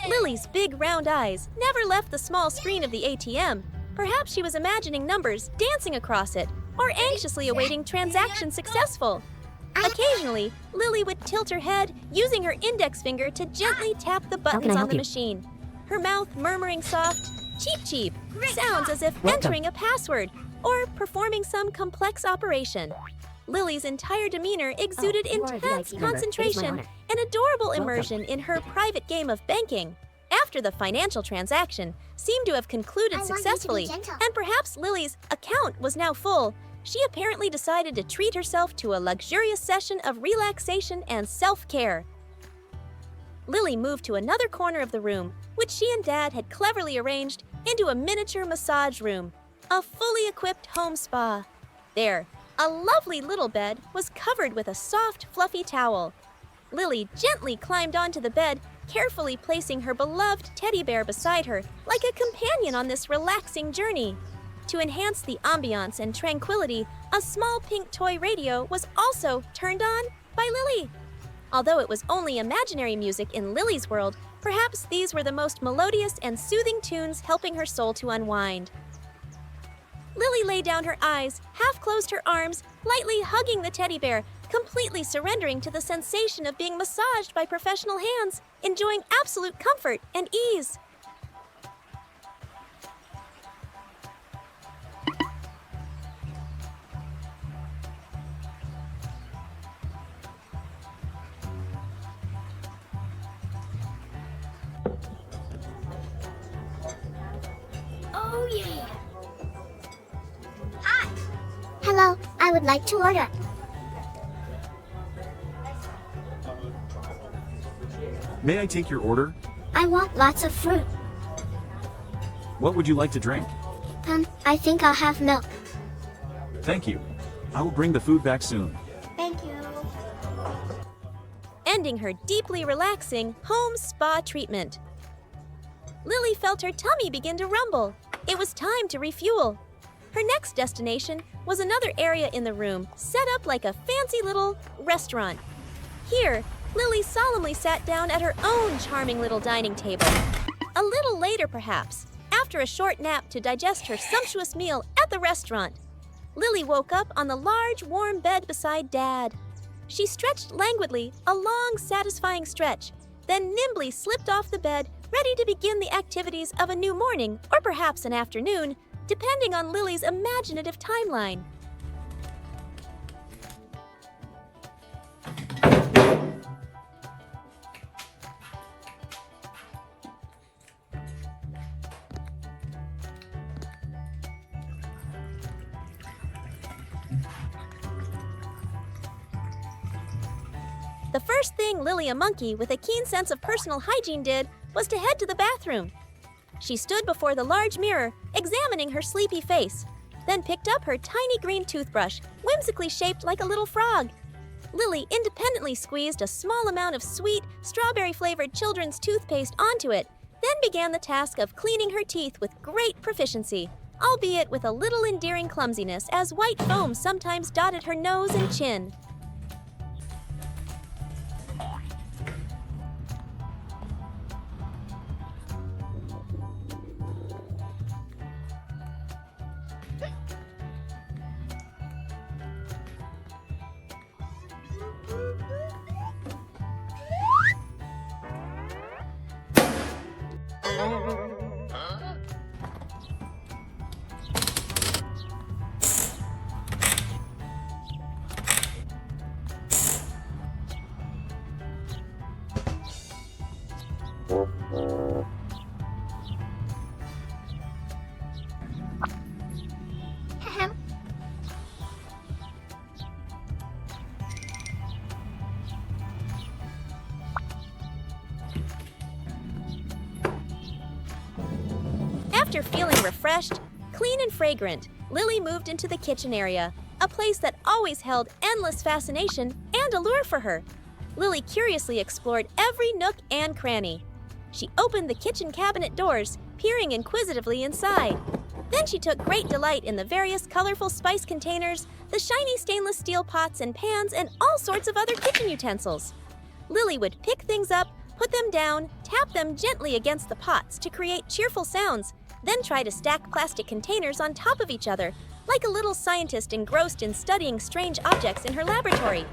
Lily's big round eyes never left the small screen of the ATM. Perhaps she was imagining numbers dancing across it, or anxiously awaiting transaction successful. Occasionally, Lily would tilt her head, using her index finger to gently tap the buttons on the machine. Her mouth murmuring soft, cheep cheep, sounds as if entering a password or performing some complex operation. Lily's entire demeanor exuded intense concentration and adorable immersion in her private game of banking. After the financial transaction seemed to have concluded successfully, and perhaps Lily's account was now full, she apparently decided to treat herself to a luxurious session of relaxation and self-care. Lily moved to another corner of the room, which she and Dad had cleverly arranged into a miniature massage room, a fully equipped home spa. There, a lovely little bed was covered with a soft, fluffy towel. Lily gently climbed onto the bed, carefully placing her beloved teddy bear beside her like a companion on this relaxing journey. To enhance the ambiance and tranquility, a small pink toy radio was also turned on by Lily. Although it was only imaginary music in Lily's world, perhaps these were the most melodious and soothing tunes helping her soul to unwind. Lily laid down her eyes, half closed her arms, lightly hugging the teddy bear, completely surrendering to the sensation of being massaged by professional hands, enjoying absolute comfort and ease. Oh, yeah. Hi. Hello, I would like to order. May I take your order? I want lots of fruit. What would you like to drink? I think I'll have milk. Thank you. I will bring the food back soon. Thank you. Ending her deeply relaxing home spa treatment. Lily felt her tummy begin to rumble. It was time to refuel. Her next destination was another area in the room, set up like a fancy little restaurant. Here, Lily solemnly sat down at her own charming little dining table. A little later, perhaps, after a short nap to digest her sumptuous meal at the restaurant, Lily woke up on the large, warm bed beside Dad. She stretched languidly, a long, satisfying stretch, then nimbly slipped off the bed, ready to begin the activities of a new morning, or perhaps an afternoon, depending on Lily's imaginative timeline. The first thing Lily a monkey with a keen sense of personal hygiene did was to head to the bathroom. She stood before the large mirror, examining her sleepy face, then picked up her tiny green toothbrush, whimsically shaped like a little frog. Lily independently squeezed a small amount of sweet, strawberry-flavored children's toothpaste onto it, then began the task of cleaning her teeth with great proficiency, albeit with a little endearing clumsiness as white foam sometimes dotted her nose and chin. Ahem. After feeling refreshed, clean and fragrant, Lily moved into the kitchen area, a place that always held endless fascination and allure for her. Lily curiously explored every nook and cranny. She opened the kitchen cabinet doors, peering inquisitively inside. Then she took great delight in the various colorful spice containers, the shiny stainless steel pots and pans, and all sorts of other kitchen utensils. Lily would pick things up, put them down, tap them gently against the pots to create cheerful sounds, then try to stack plastic containers on top of each other, like a little scientist engrossed in studying strange objects in her laboratory.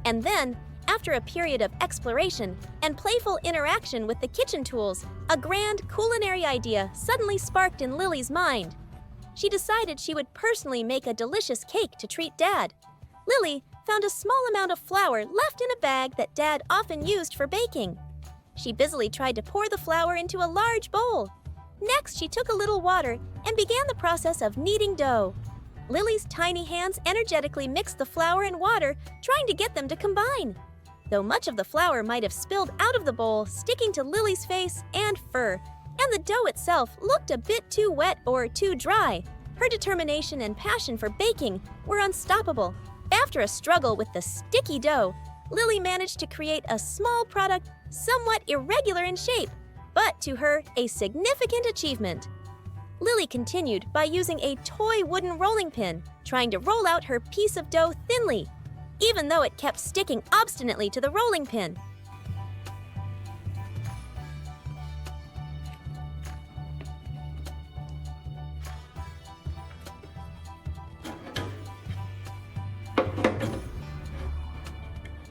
And then, after a period of exploration and playful interaction with the kitchen tools, a grand culinary idea suddenly sparked in Lily's mind. She decided she would personally make a delicious cake to treat Dad. Lily found a small amount of flour left in a bag that Dad often used for baking. She busily tried to pour the flour into a large bowl. Next, she took a little water and began the process of kneading dough. Lily's tiny hands energetically mixed the flour and water, trying to get them to combine. Though much of the flour might have spilled out of the bowl, sticking to Lily's face and fur, and the dough itself looked a bit too wet or too dry, her determination and passion for baking were unstoppable. After a struggle with the sticky dough, Lily managed to create a small product somewhat irregular in shape, but to her, a significant achievement. Lily continued by using a toy wooden rolling pin, trying to roll out her piece of dough thinly, even though it kept sticking obstinately to the rolling pin.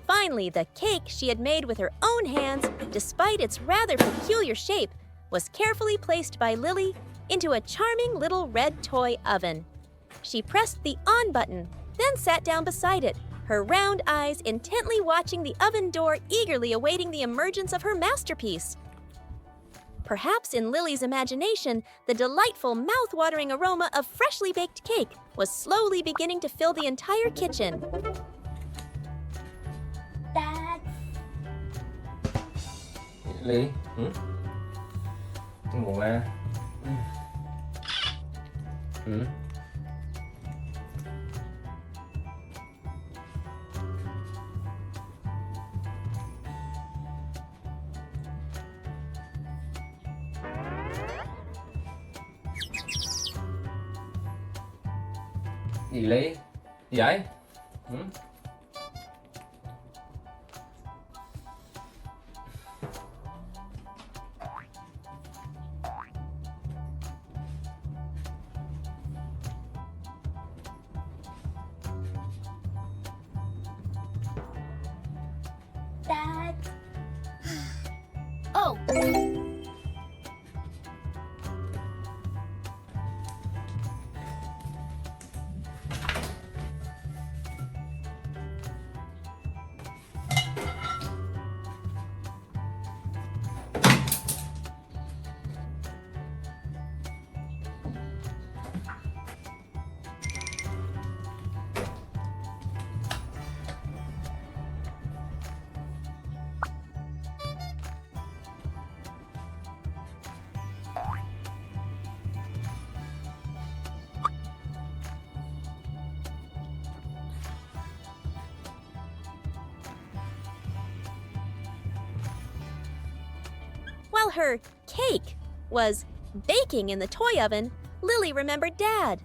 Finally, the cake she had made with her own hands, despite its rather peculiar shape, was carefully placed by Lily into a charming little red toy oven. She pressed the on button, then sat down beside it, her round eyes intently watching the oven door, eagerly awaiting the emergence of her masterpiece. Perhaps in Lily's imagination, the delightful, mouth-watering aroma of freshly baked cake was slowly beginning to fill the entire kitchen. Dad, Ly, ngủ mà. Gì Ly? Gì vậy? Dad. Oh. While her cake was baking in the toy oven, Lily remembered Dad.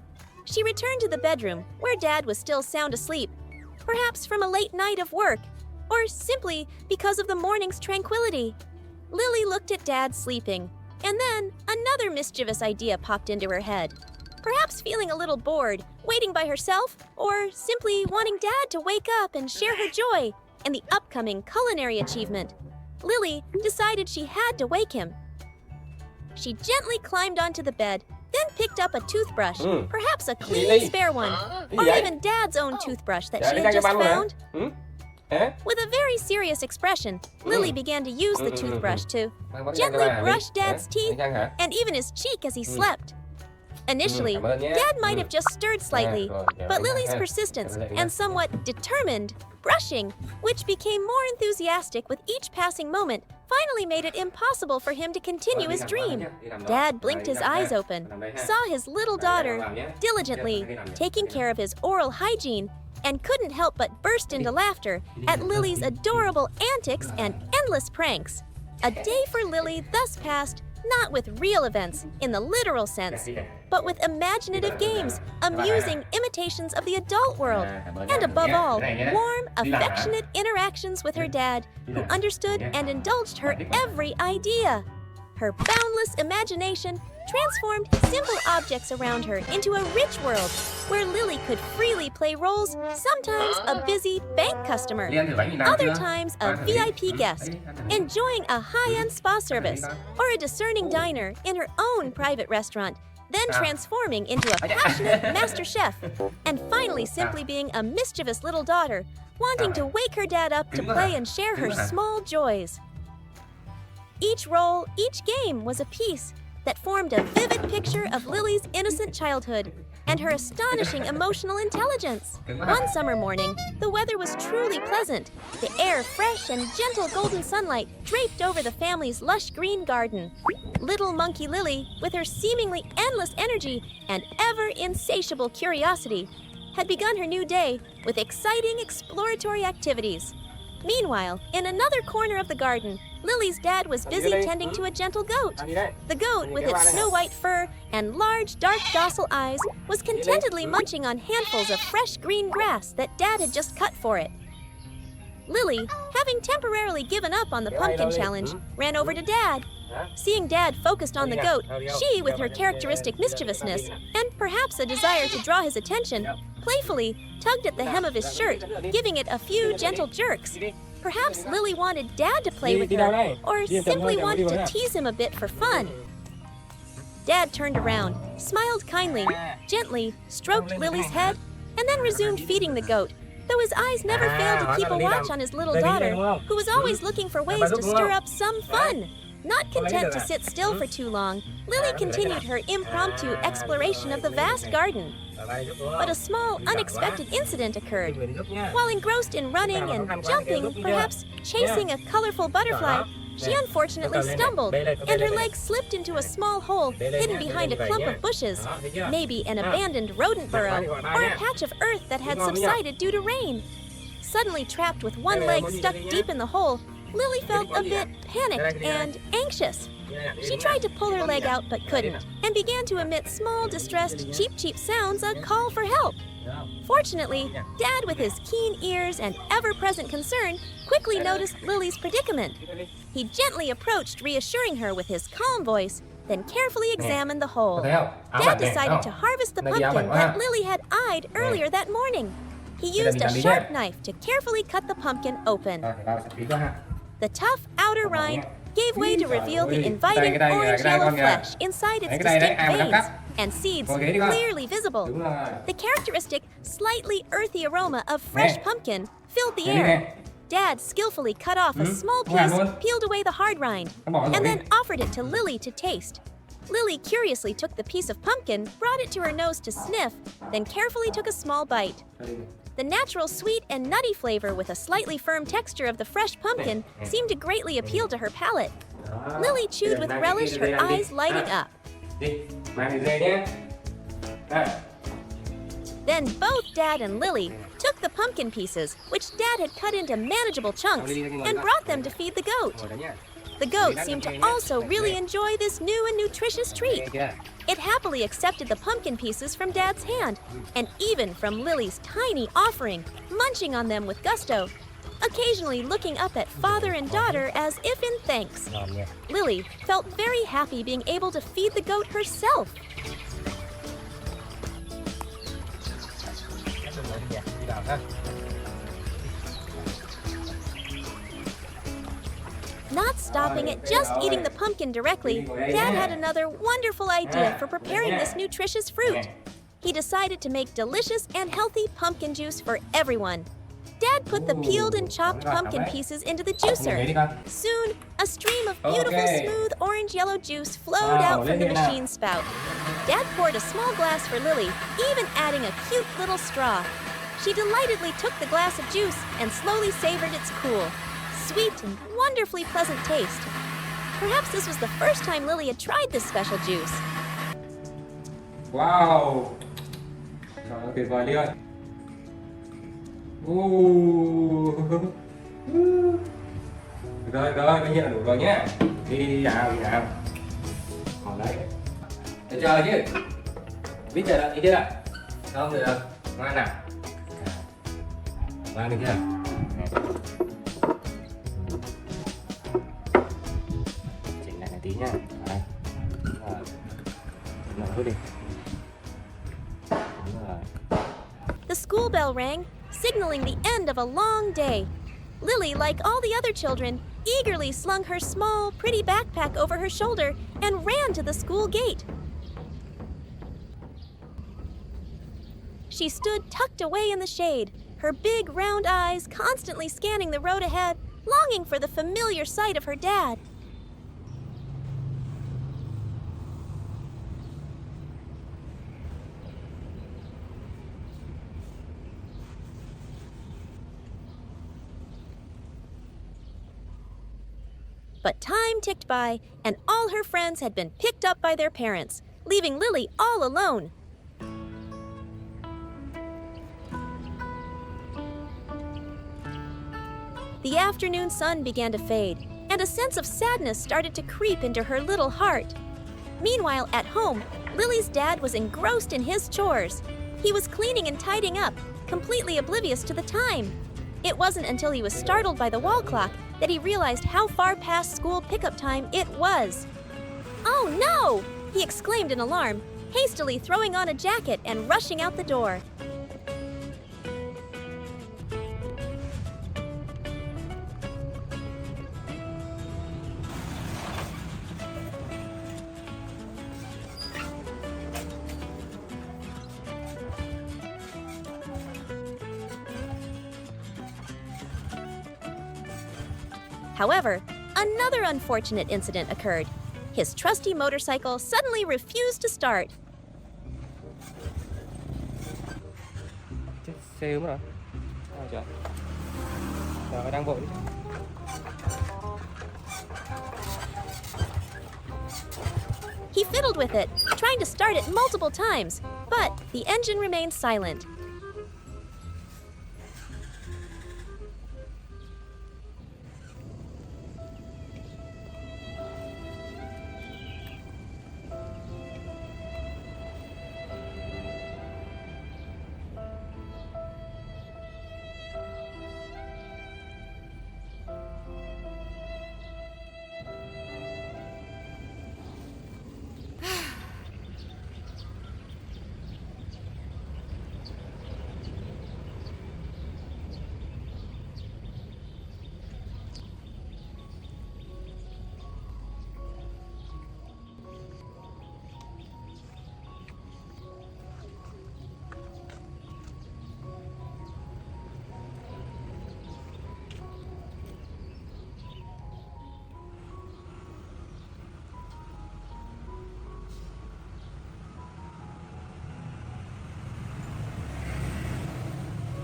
She returned to the bedroom, where Dad was still sound asleep, perhaps from a late night of work, or simply because of the morning's tranquility. Lily looked at Dad sleeping, and then another mischievous idea popped into her head. Perhaps feeling a little bored, waiting by herself, or simply wanting Dad to wake up and share her joy in the upcoming culinary achievement, Lily decided she had to wake him. She gently climbed onto the bed, then picked up a toothbrush, perhaps a clean spare one, or even Dad's own toothbrush that she had just found. With a very serious expression, Lily began to use the toothbrush to gently brush Dad's teeth and even his cheek as he slept. Initially, Dad might have just stirred slightly, but Lily's persistence and somewhat determined brushing, which became more enthusiastic with each passing moment, finally made it impossible for him to continue his dream. Dad blinked his eyes open, saw his little daughter diligently taking care of his oral hygiene, and couldn't help but burst into laughter at Lily's adorable antics and endless pranks. A day for Lily thus passed not with real events in the literal sense, but with imaginative games, amusing imitations of the adult world, and above all, warm, affectionate interactions with her dad, who understood and indulged her every idea. Her boundless imagination transformed simple objects around her into a rich world where Lily could freely play roles, sometimes a busy bank customer, Liên thử bánh mì Nam other chưa? times a VIP guest, enjoying a high-end spa service, or a discerning diner in her own private restaurant, then transforming into a passionate master chef, and finally simply being a mischievous little daughter, wanting to wake her dad up to play and share her small joys. Each role, each game was a piece that formed a vivid picture of Lily's innocent childhood and her astonishing emotional intelligence. One summer morning, the weather was truly pleasant, the air fresh and gentle golden sunlight draped over the family's lush green garden. Little monkey Lily, with her seemingly endless energy and ever insatiable curiosity, had begun her new day with exciting exploratory activities. Meanwhile, in another corner of the garden, Lily's dad was busy tending to a gentle goat. The goat, with its snow-white fur and large, dark, docile eyes, was contentedly munching on handfuls of fresh green grass that Dad had just cut for it. Lily, having temporarily given up on the pumpkin challenge, ran over to Dad. Seeing Dad focused on the goat, she, with her characteristic mischievousness and perhaps a desire to draw his attention, playfully tugged at the hem of his shirt, giving it a few gentle jerks. Perhaps Lily wanted Dad to play with her, or simply wanted to tease him a bit for fun. Dad turned around, smiled kindly, gently stroked Lily's head, and then resumed feeding the goat, though his eyes never failed to keep a watch on his little daughter, who was always looking for ways to stir up some fun. Not content to sit still for too long, Lily continued her impromptu exploration of the vast garden. But a small, unexpected incident occurred. While engrossed in running and jumping, perhaps chasing a colorful butterfly, she unfortunately stumbled, and her leg slipped into a small hole hidden behind a clump of bushes, maybe an abandoned rodent burrow, or a patch of earth that had subsided due to rain. Suddenly trapped with one leg stuck deep in the hole, Lily felt a bit panicked and anxious. She tried to pull her leg out but couldn't, and began to emit small, distressed, cheep sounds, a call for help. Fortunately, Dad, with his keen ears and ever-present concern, quickly noticed Lily's predicament. He gently approached, reassuring her with his calm voice, then carefully examined the hole. Dad decided to harvest the pumpkin that Lily had eyed earlier that morning. He used a sharp knife to carefully cut the pumpkin open. The tough outer rind gave way to reveal the inviting orange-yellow flesh inside its distinct veins, and seeds clearly visible. The characteristic, slightly earthy aroma of fresh pumpkin filled the air. Dad skillfully cut off a small piece, peeled away the hard rind, and then offered it to Lily to taste. Lily curiously took the piece of pumpkin, brought it to her nose to sniff, then carefully took a small bite. The natural sweet and nutty flavor with a slightly firm texture of the fresh pumpkin seemed to greatly appeal to her palate. Lily chewed with relish, her eyes lighting up. Then both Dad and Lily took the pumpkin pieces, which Dad had cut into manageable chunks, and brought them to feed the goat. The goat seemed to also really enjoy this new and nutritious treat. It happily accepted the pumpkin pieces from Dad's hand, and even from Lily's tiny offering, munching on them with gusto, occasionally looking up at father and daughter as if in thanks. Lily felt very happy being able to feed the goat herself. Not stopping at just eating the pumpkin directly, Dad had another wonderful idea for preparing this nutritious fruit. He decided to make delicious and healthy pumpkin juice for everyone. Dad put the peeled and chopped pumpkin pieces into the juicer. Soon, a stream of beautiful, smooth, orange-yellow juice flowed out from the machine spout. Dad poured a small glass for Lily, even adding a cute little straw. She delightedly took the glass of juice and slowly savored its cool, sweet and wonderfully pleasant taste. Perhaps this was the first time Lily had tried this special juice. Wow! Trời ơi, tuyệt vời đi ơi! Rồi, bây giờ là đủ rồi nhé. Đi nào. Còn đấy. Để chờ chứ. Biết chờ đợi chưa? Không được. Ngoan nào. Ngoan được chưa? Chỉnh lại tí nhá. Đấy. Mở thôi đi. Đúng rồi. The school bell rang, signaling the end of a long day. Lily, like all the other children, eagerly slung her small, pretty backpack over her shoulder and ran to the school gate. She stood tucked away in the shade, her big round eyes constantly scanning the road ahead, longing for the familiar sight of her dad. But time ticked by, and all her friends had been picked up by their parents, leaving Lily all alone. The afternoon sun began to fade, and a sense of sadness started to creep into her little heart. Meanwhile, at home, Lily's dad was engrossed in his chores. He was cleaning and tidying up, completely oblivious to the time. It wasn't until he was startled by the wall clock that he realized how far past school pickup time it was. "Oh no!" he exclaimed in alarm, hastily throwing on a jacket and rushing out the door. However, another unfortunate incident occurred. His trusty motorcycle suddenly refused to start. Chết xe đúng rồi. Trời. Trời đang vội. He fiddled with it, trying to start it multiple times, but the engine remained silent.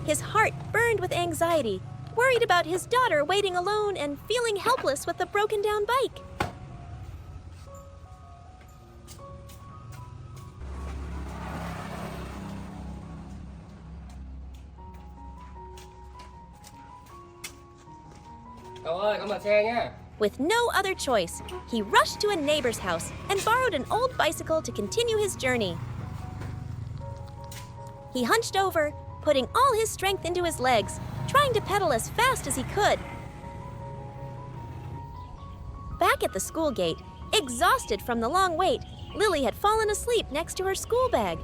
His heart burned with anxiety, worried about his daughter waiting alone and feeling helpless with the broken down bike. Cậu ơi, con mượn xe nhá. With no other choice, he rushed to a neighbor's house and borrowed an old bicycle to continue his journey. He hunched over, putting all his strength into his legs, trying to pedal as fast as he could. Back at the school gate, exhausted from the long wait, Lily had fallen asleep next to her school bag.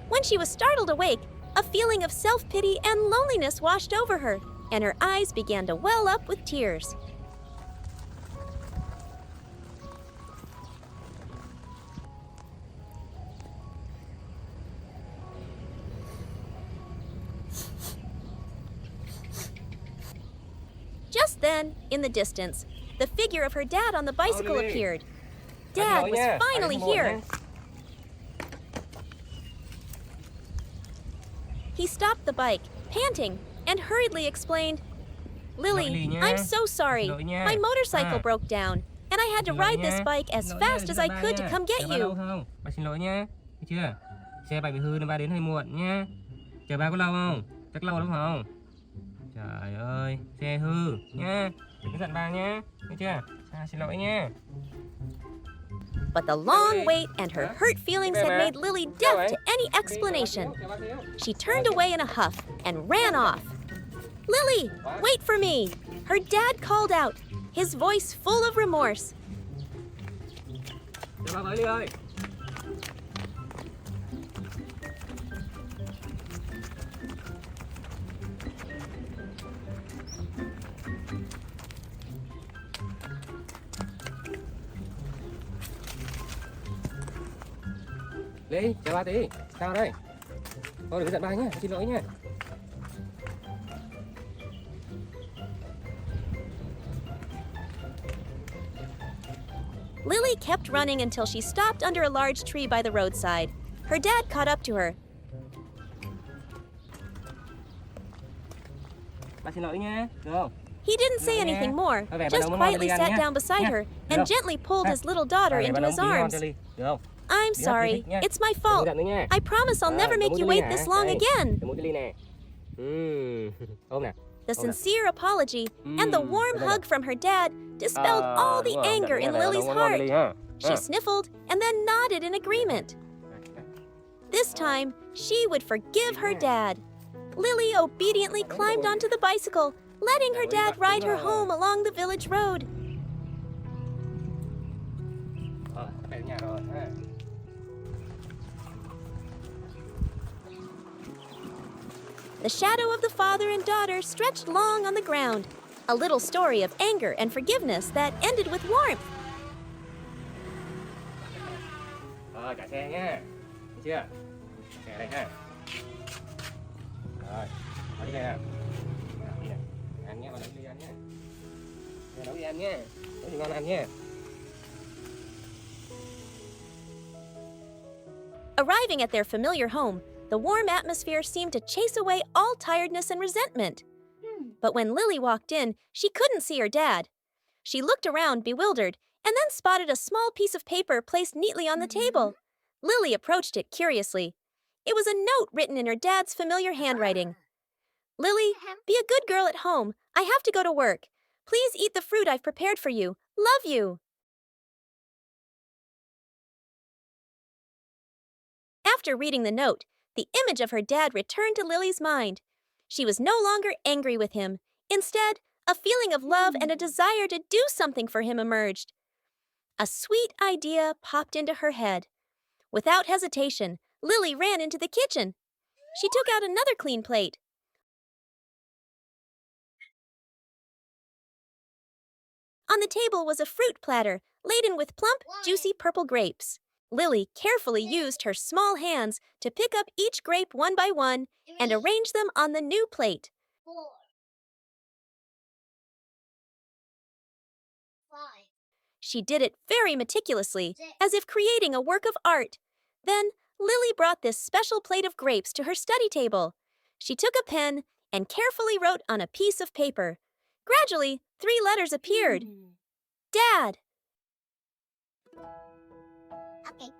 When she was startled awake, a feeling of self-pity and loneliness washed over her, and her eyes began to well up with tears. Just then, in the distance, the figure of her dad on the bicycle Lily. appeared. Dad was finally here. He stopped the bike, panting, and hurriedly explained, "Lily, I'm so sorry. My motorcycle broke down, and I had to ride this bike as fast as I could to come get you." Ba xin lỗi nhá. Thấy chưa? Xe ba bị hư nên ba đến hơi muộn nhá. Chờ ba có lâu không? Chắc lâu lắm không? Trời ơi, xe hư nhá. Đừng có giận ba nhé. Nghe chưa? Xin lỗi nha. But the long wait and her hurt feelings had made Lily deaf to any explanation. She turned away in a huff and ran off. Lily, wait for me! Her dad called out, his voice full of remorse. Chào ba với Ly ơi. Ly, chào ba tí. Sao đây? Thôi đừng có giận ba nhé, xin lỗi nha. Lily kept running until she stopped under a large tree by the roadside. Her dad caught up to her. Ba xin lỗi nha, được không? He didn't say anything more, just quietly sat down beside her and gently pulled his little daughter into his arms. Được không? I'm sorry, it's my fault. I promise I'll never make you wait this long again. Mỗi cái ly nè. Ôm nè. The sincere apology and the warm hug from her dad dispelled all the anger in Lily's heart. She sniffled and then nodded in agreement. This time, she would forgive her dad. Lily obediently climbed onto the bicycle, letting her dad ride her home along the village road. Về nhà rồi. The shadow of the father and daughter stretched long on the ground, a little story of anger and forgiveness that ended with warmth. Rồi, trả xe nhá. Thấy chưa? Xe đây ha. Rồi, ở đây nè. Đi nè. Ăn nhé, con nấu đi ăn nhé. Nấu đi ăn nhé. Nấu gì ngon ăn nhé. Arriving at their familiar home, the warm atmosphere seemed to chase away all tiredness and resentment. But when Lily walked in, she couldn't see her dad. She looked around, bewildered, and then spotted a small piece of paper placed neatly on the table. Lily approached it curiously. It was a note written in her dad's familiar handwriting. Lily, be a good girl at home. I have to go to work. Please eat the fruit I've prepared for you. Love you. After reading the note, the image of her dad returned to Lily's mind. She was no longer angry with him. Instead, a feeling of love and a desire to do something for him emerged. A sweet idea popped into her head. Without hesitation, Lily ran into the kitchen. She took out another clean plate. On the table was a fruit platter laden with plump, juicy purple grapes. Lily carefully used her small hands to pick up each grape one by one and arrange them on the new plate. 4, 5. She did it very meticulously, as if creating a work of art. Then, Lily brought this special plate of grapes to her study table. She took a pen and carefully wrote on a piece of paper. Gradually, 3 letters appeared. Dad. Okay.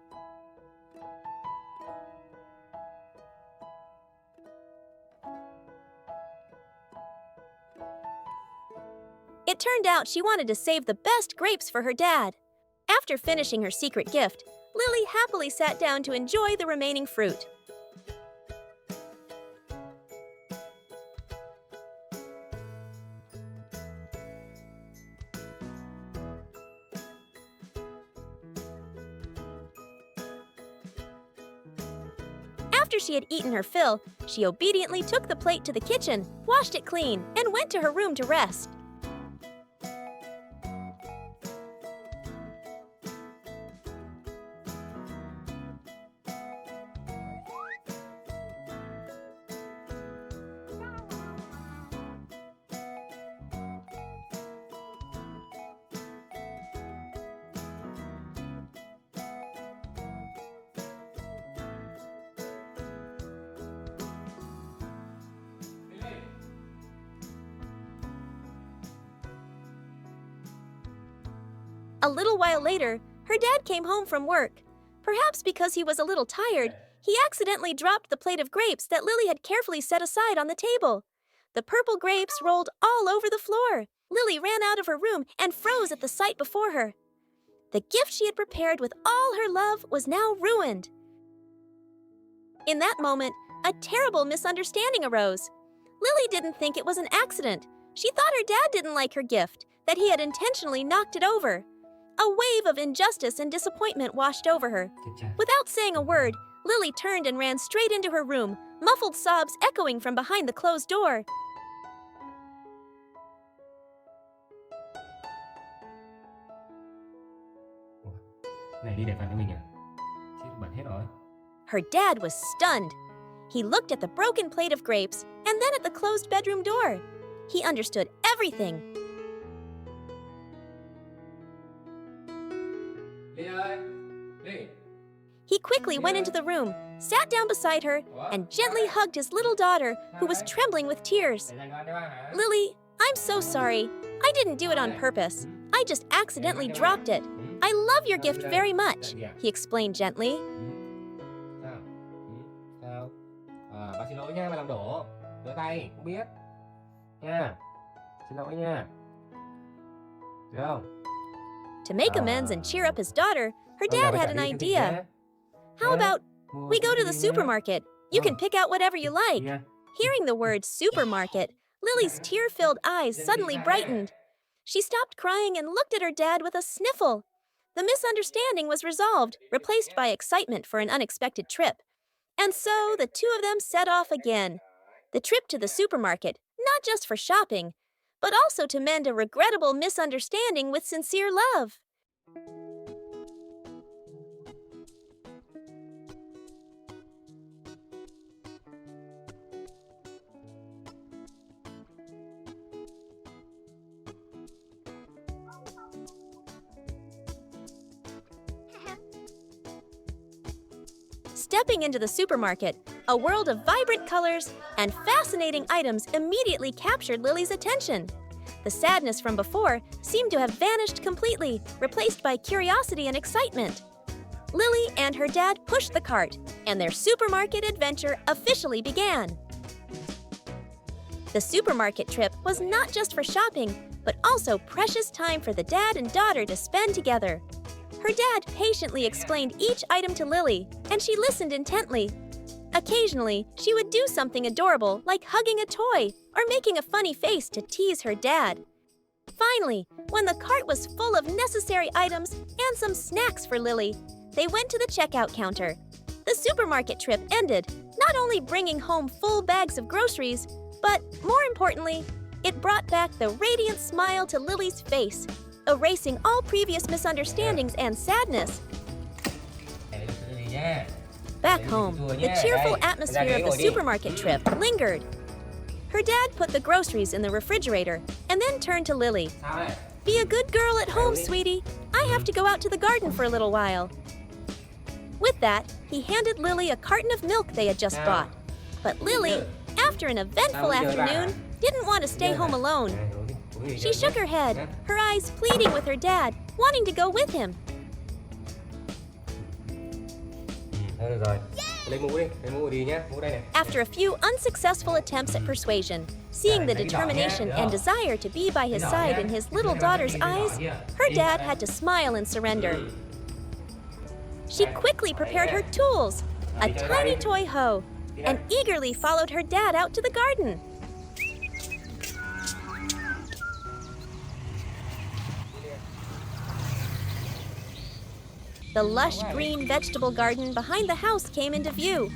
It turned out she wanted to save the best grapes for her dad. After finishing her secret gift, Lily happily sat down to enjoy the remaining fruit. After she had eaten her fill, she obediently took the plate to the kitchen, washed it clean, and went to her room to rest. A little while later, her dad came home from work. Perhaps because he was a little tired, he accidentally dropped the plate of grapes that Lily had carefully set aside on the table. The purple grapes rolled all over the floor. Lily ran out of her room and froze at the sight before her. The gift she had prepared with all her love was now ruined. In that moment, a terrible misunderstanding arose. Lily didn't think it was an accident. She thought her dad didn't like her gift, that he had intentionally knocked it over. A wave of injustice and disappointment washed over her. Without saying a word, Lily turned and ran straight into her room, muffled sobs echoing from behind the closed door. Này đi để phần cho mình à? Chứ bẩn hết rồi. Her dad was stunned. He looked at the broken plate of grapes and then at the closed bedroom door. He understood everything. Ly ơi, Ly. He quickly went into the room, sat down beside her, and gently hugged his little daughter, who was trembling with tears. Để dành con cho ba hả? Lily, I'm so sorry. I didn't do it on purpose. I just accidentally dropped it. I love your gift very much, he explained gently. Sao? Sao? Bà xin lỗi nha, bà làm đổ. Rửa tay, không biết. Nha. Xin lỗi nha. Được không? To make amends and cheer up his daughter, her dad had an idea. How about we go to the supermarket? You can pick out whatever you like. Hearing the word supermarket, Lily's tear-filled eyes suddenly brightened. She stopped crying and looked at her dad with a sniffle. The misunderstanding was resolved, replaced by excitement for an unexpected trip. And so the two of them set off again. The trip to the supermarket, not just for shopping, but also to mend a regrettable misunderstanding with sincere love. Stepping into the supermarket, a world of vibrant colors and fascinating items immediately captured Lily's attention. The sadness from before seemed to have vanished completely, replaced by curiosity and excitement. Lily and her dad pushed the cart, and their supermarket adventure officially began. The supermarket trip was not just for shopping, but also precious time for the dad and daughter to spend together. Her dad patiently explained each item to Lily, and she listened intently. Occasionally, she would do something adorable like hugging a toy or making a funny face to tease her dad. Finally, when the cart was full of necessary items and some snacks for Lily, they went to the checkout counter. The supermarket trip ended, not only bringing home full bags of groceries, but more importantly, it brought back the radiant smile to Lily's face, erasing all previous misunderstandings and sadness. Back home, the cheerful atmosphere of the supermarket trip lingered. Her dad put the groceries in the refrigerator and then turned to Lily. Be a good girl at home, sweetie. I have to go out to the garden for a little while. With that, he handed Lily a carton of milk they had just bought. But Lily, after an eventful afternoon, didn't want to stay home alone. She shook her head, her eyes pleading with her dad, wanting to go with him. After a few unsuccessful attempts at persuasion, seeing the determination and desire to be by his side in his little daughter's eyes, her dad had to smile and surrender. She quickly prepared her tools, a tiny toy hoe, and eagerly followed her dad out to the garden. The lush green vegetable garden behind the house came into view.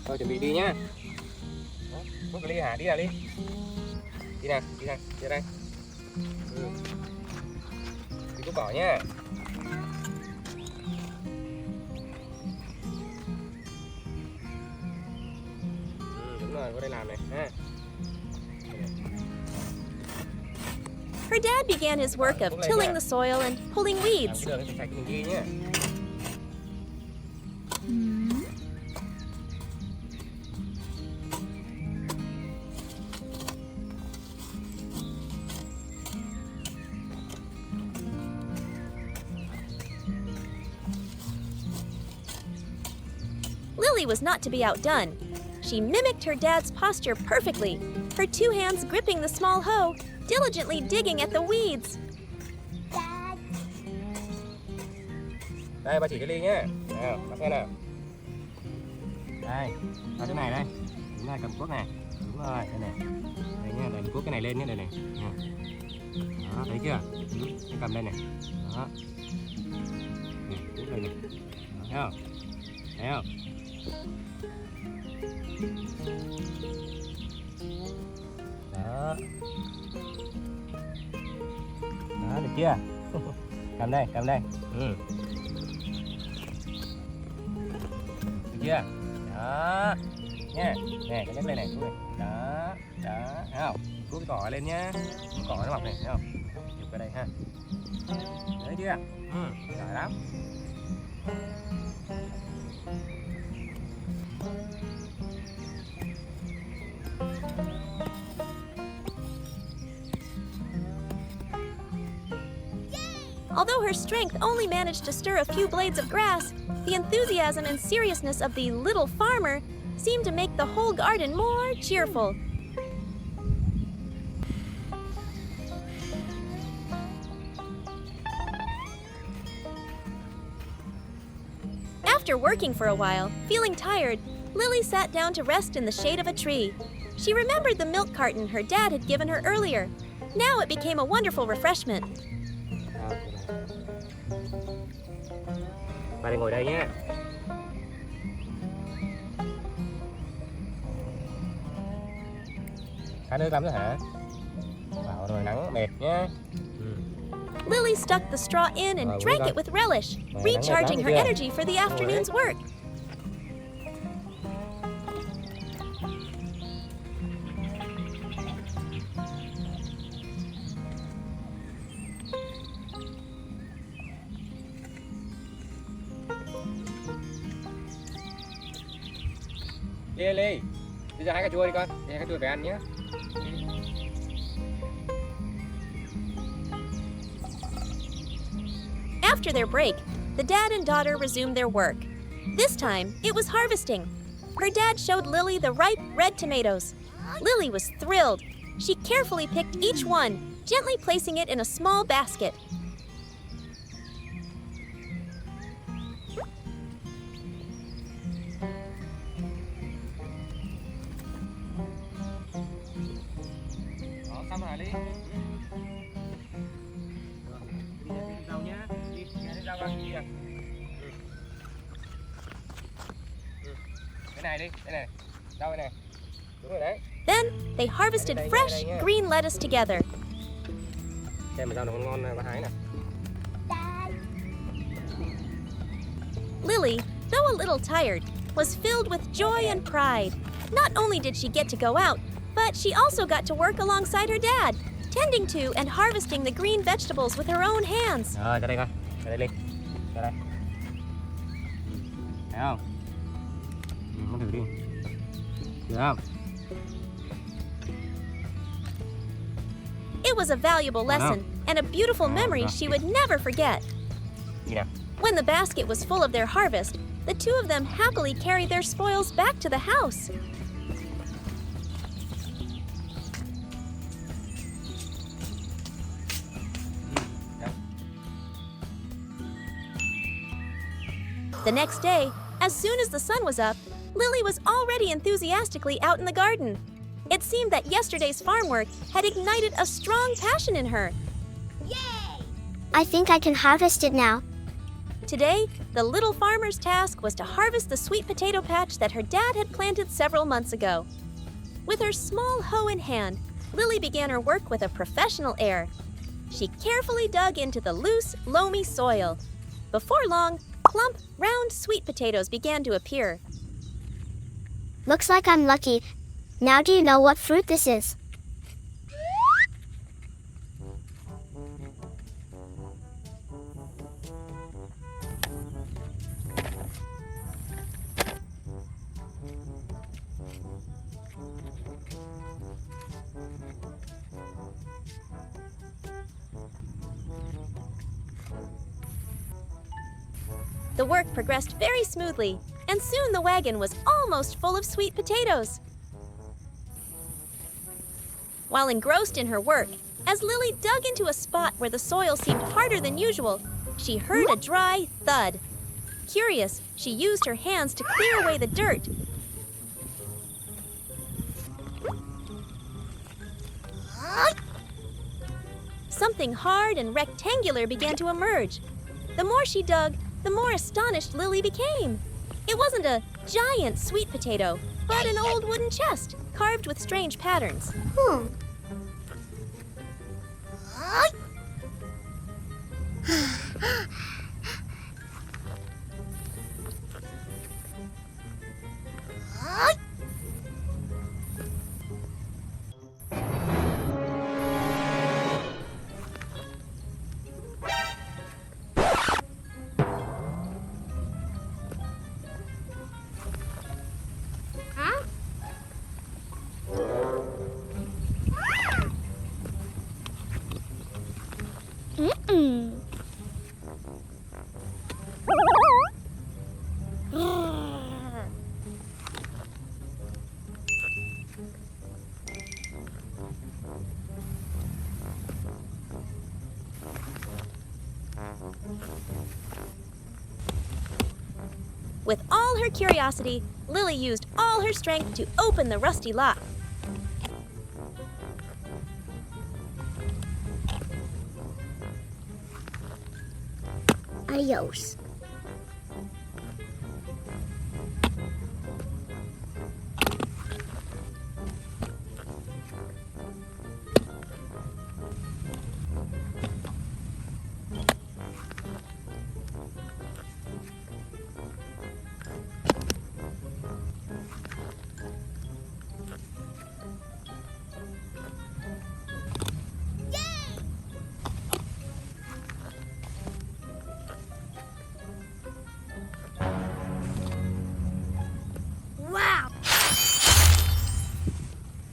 Thôi chuẩn bị đi nhá. Rút cái ly hả? Đi nào Ly. Đi nào, đi đây. Đi cút bỏ nhá. Đúng rồi, qua đây làm này ha. Her dad began his work of tilling the soil and pulling weeds. Lily was not to be outdone. She mimicked her dad's posture perfectly, her two hands gripping the small hoe, diligently digging at the weeds. Dad. Đây, ba chỉ cho Ly nhé. Nào, bắt nghe nào. Đây, vào chỗ này đây. Đúng rồi, cầm cuốc này. Đúng rồi, đây này. Đây nhá, đây cuốc cái này lên nhé, đây này. Đó, thấy chưa? Cái cầm đây này. Đó. Này, cuốc đây này. Đó, thấy không? Thấy không? Đó. Đó, được chưa? Cầm đây, cầm đây. Được chưa? Đó. Nha. Nè, cái nhấc lên này, cuốc này. Đó. Đó, thấy không? Cuốc cái cỏ lên nhá. Cái cỏ nó mọc này, thấy không? Chụp vào đây ha. Thấy chưa? Giỏi lắm. Although her strength only managed to stir a few blades of grass, the enthusiasm and seriousness of the little farmer seemed to make the whole garden more cheerful. After working for a while, feeling tired, Lily sat down to rest in the shade of a tree. She remembered the milk carton her dad had given her earlier. Now it became a wonderful refreshment. Ba đây ngồi đây nhé. Khát nước lắm rồi hả? Vào rồi nắng mệt nhé. Lily stuck the straw in and drank it with relish, recharging her energy for the afternoon's work. Ly, đi ra hái cà chua đi con, đi hái cà chua về ăn nhé. After their break, the dad and daughter resumed their work. This time, it was harvesting. Her dad showed Lily the ripe red tomatoes. Lily was thrilled. She carefully picked each one, gently placing it in a small basket. Đó, xong rồi Ly. Đi rau nhá. Đi rau con đi. Cái này đi, cái này. Rau cái này. Đúng rồi đấy. Then, they harvested fresh, green lettuce together. Xem mà rau nào ngon ba hái nào. Dad. Lily, though a little tired, was filled with joy and pride. Not only did she get to go out, but she also got to work alongside her dad, tending to and harvesting the green vegetables with her own hands. Rồi, ra đây con. Ra đây Ly. Ra đây. Thấy không? Con thử đi. Được không? It was a valuable lesson and a beautiful memory she would never forget. Đi nào. When the basket was full of their harvest, the two of them happily carried their spoils back to the house. The next day, as soon as the sun was up, Lily was already enthusiastically out in the garden. It seemed that yesterday's farm work had ignited a strong passion in her. Yay! I think I can harvest it now. Today, the little farmer's task was to harvest the sweet potato patch that her dad had planted several months ago. With her small hoe in hand, Lily began her work with a professional air. She carefully dug into the loose, loamy soil. Before long, plump, round sweet potatoes began to appear. Looks like I'm lucky. Now do you know what fruit this is? The work progressed very smoothly, and soon the wagon was almost full of sweet potatoes. While engrossed in her work, as Lily dug into a spot where the soil seemed harder than usual, she heard a dry thud. Curious, she used her hands to clear away the dirt. Something hard and rectangular began to emerge. The more she dug, the more astonished Lily became. It wasn't a giant sweet potato, but an old wooden chest carved with strange patterns. With all her curiosity, Lily used all her strength to open the rusty lock. Adios.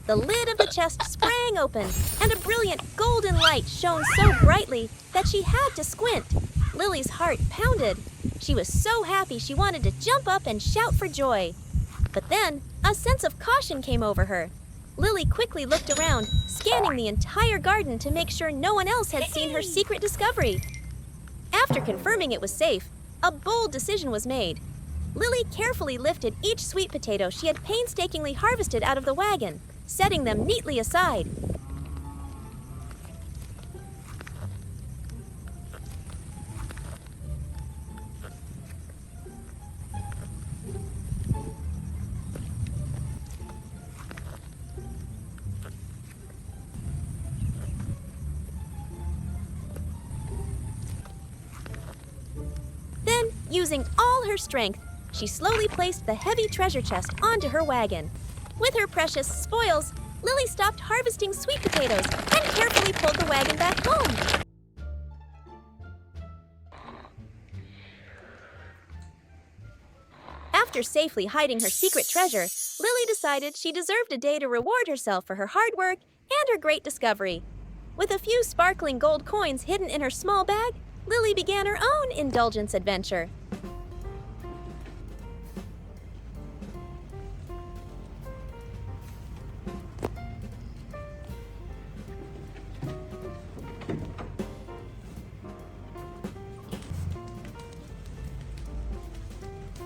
The lid of the chest sprang open, and a brilliant golden light shone so brightly that she had to squint. Lily's heart pounded. She was so happy she wanted to jump up and shout for joy. But then, a sense of caution came over her. Lily quickly looked around, scanning the entire garden to make sure no one else had seen her secret discovery. After confirming it was safe, a bold decision was made. Lily carefully lifted each sweet potato she had painstakingly harvested out of the wagon, setting them neatly aside. Then, using all her strength, she slowly placed the heavy treasure chest onto her wagon. With her precious spoils, Lily stopped harvesting sweet potatoes and carefully pulled the wagon back home. After safely hiding her secret treasure, Lily decided she deserved a day to reward herself for her hard work and her great discovery. With a few sparkling gold coins hidden in her small bag, Lily began her own indulgence adventure.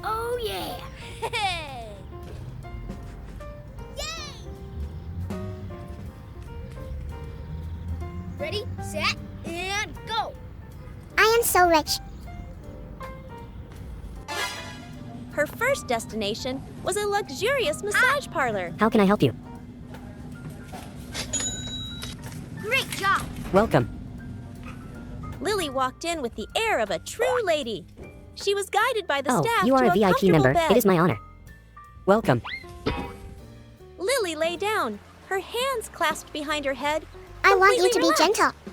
Oh yeah! Hey! Yay! Ready, set, and go! I am so rich. Her first destination was a luxurious massage parlor. How can I help you? Great job! Welcome. Lily walked in with the air of a true lady. She was guided by the Oh, staff you are to a VIP comfortable member. bed. It is my honor. Welcome. Lily lay down, her hands clasped behind her head. I want you to completely be relaxed. gentle.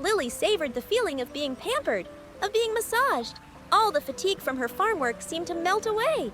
Lily savored the feeling of being pampered, of being massaged. All the fatigue from her farm work seemed to melt away.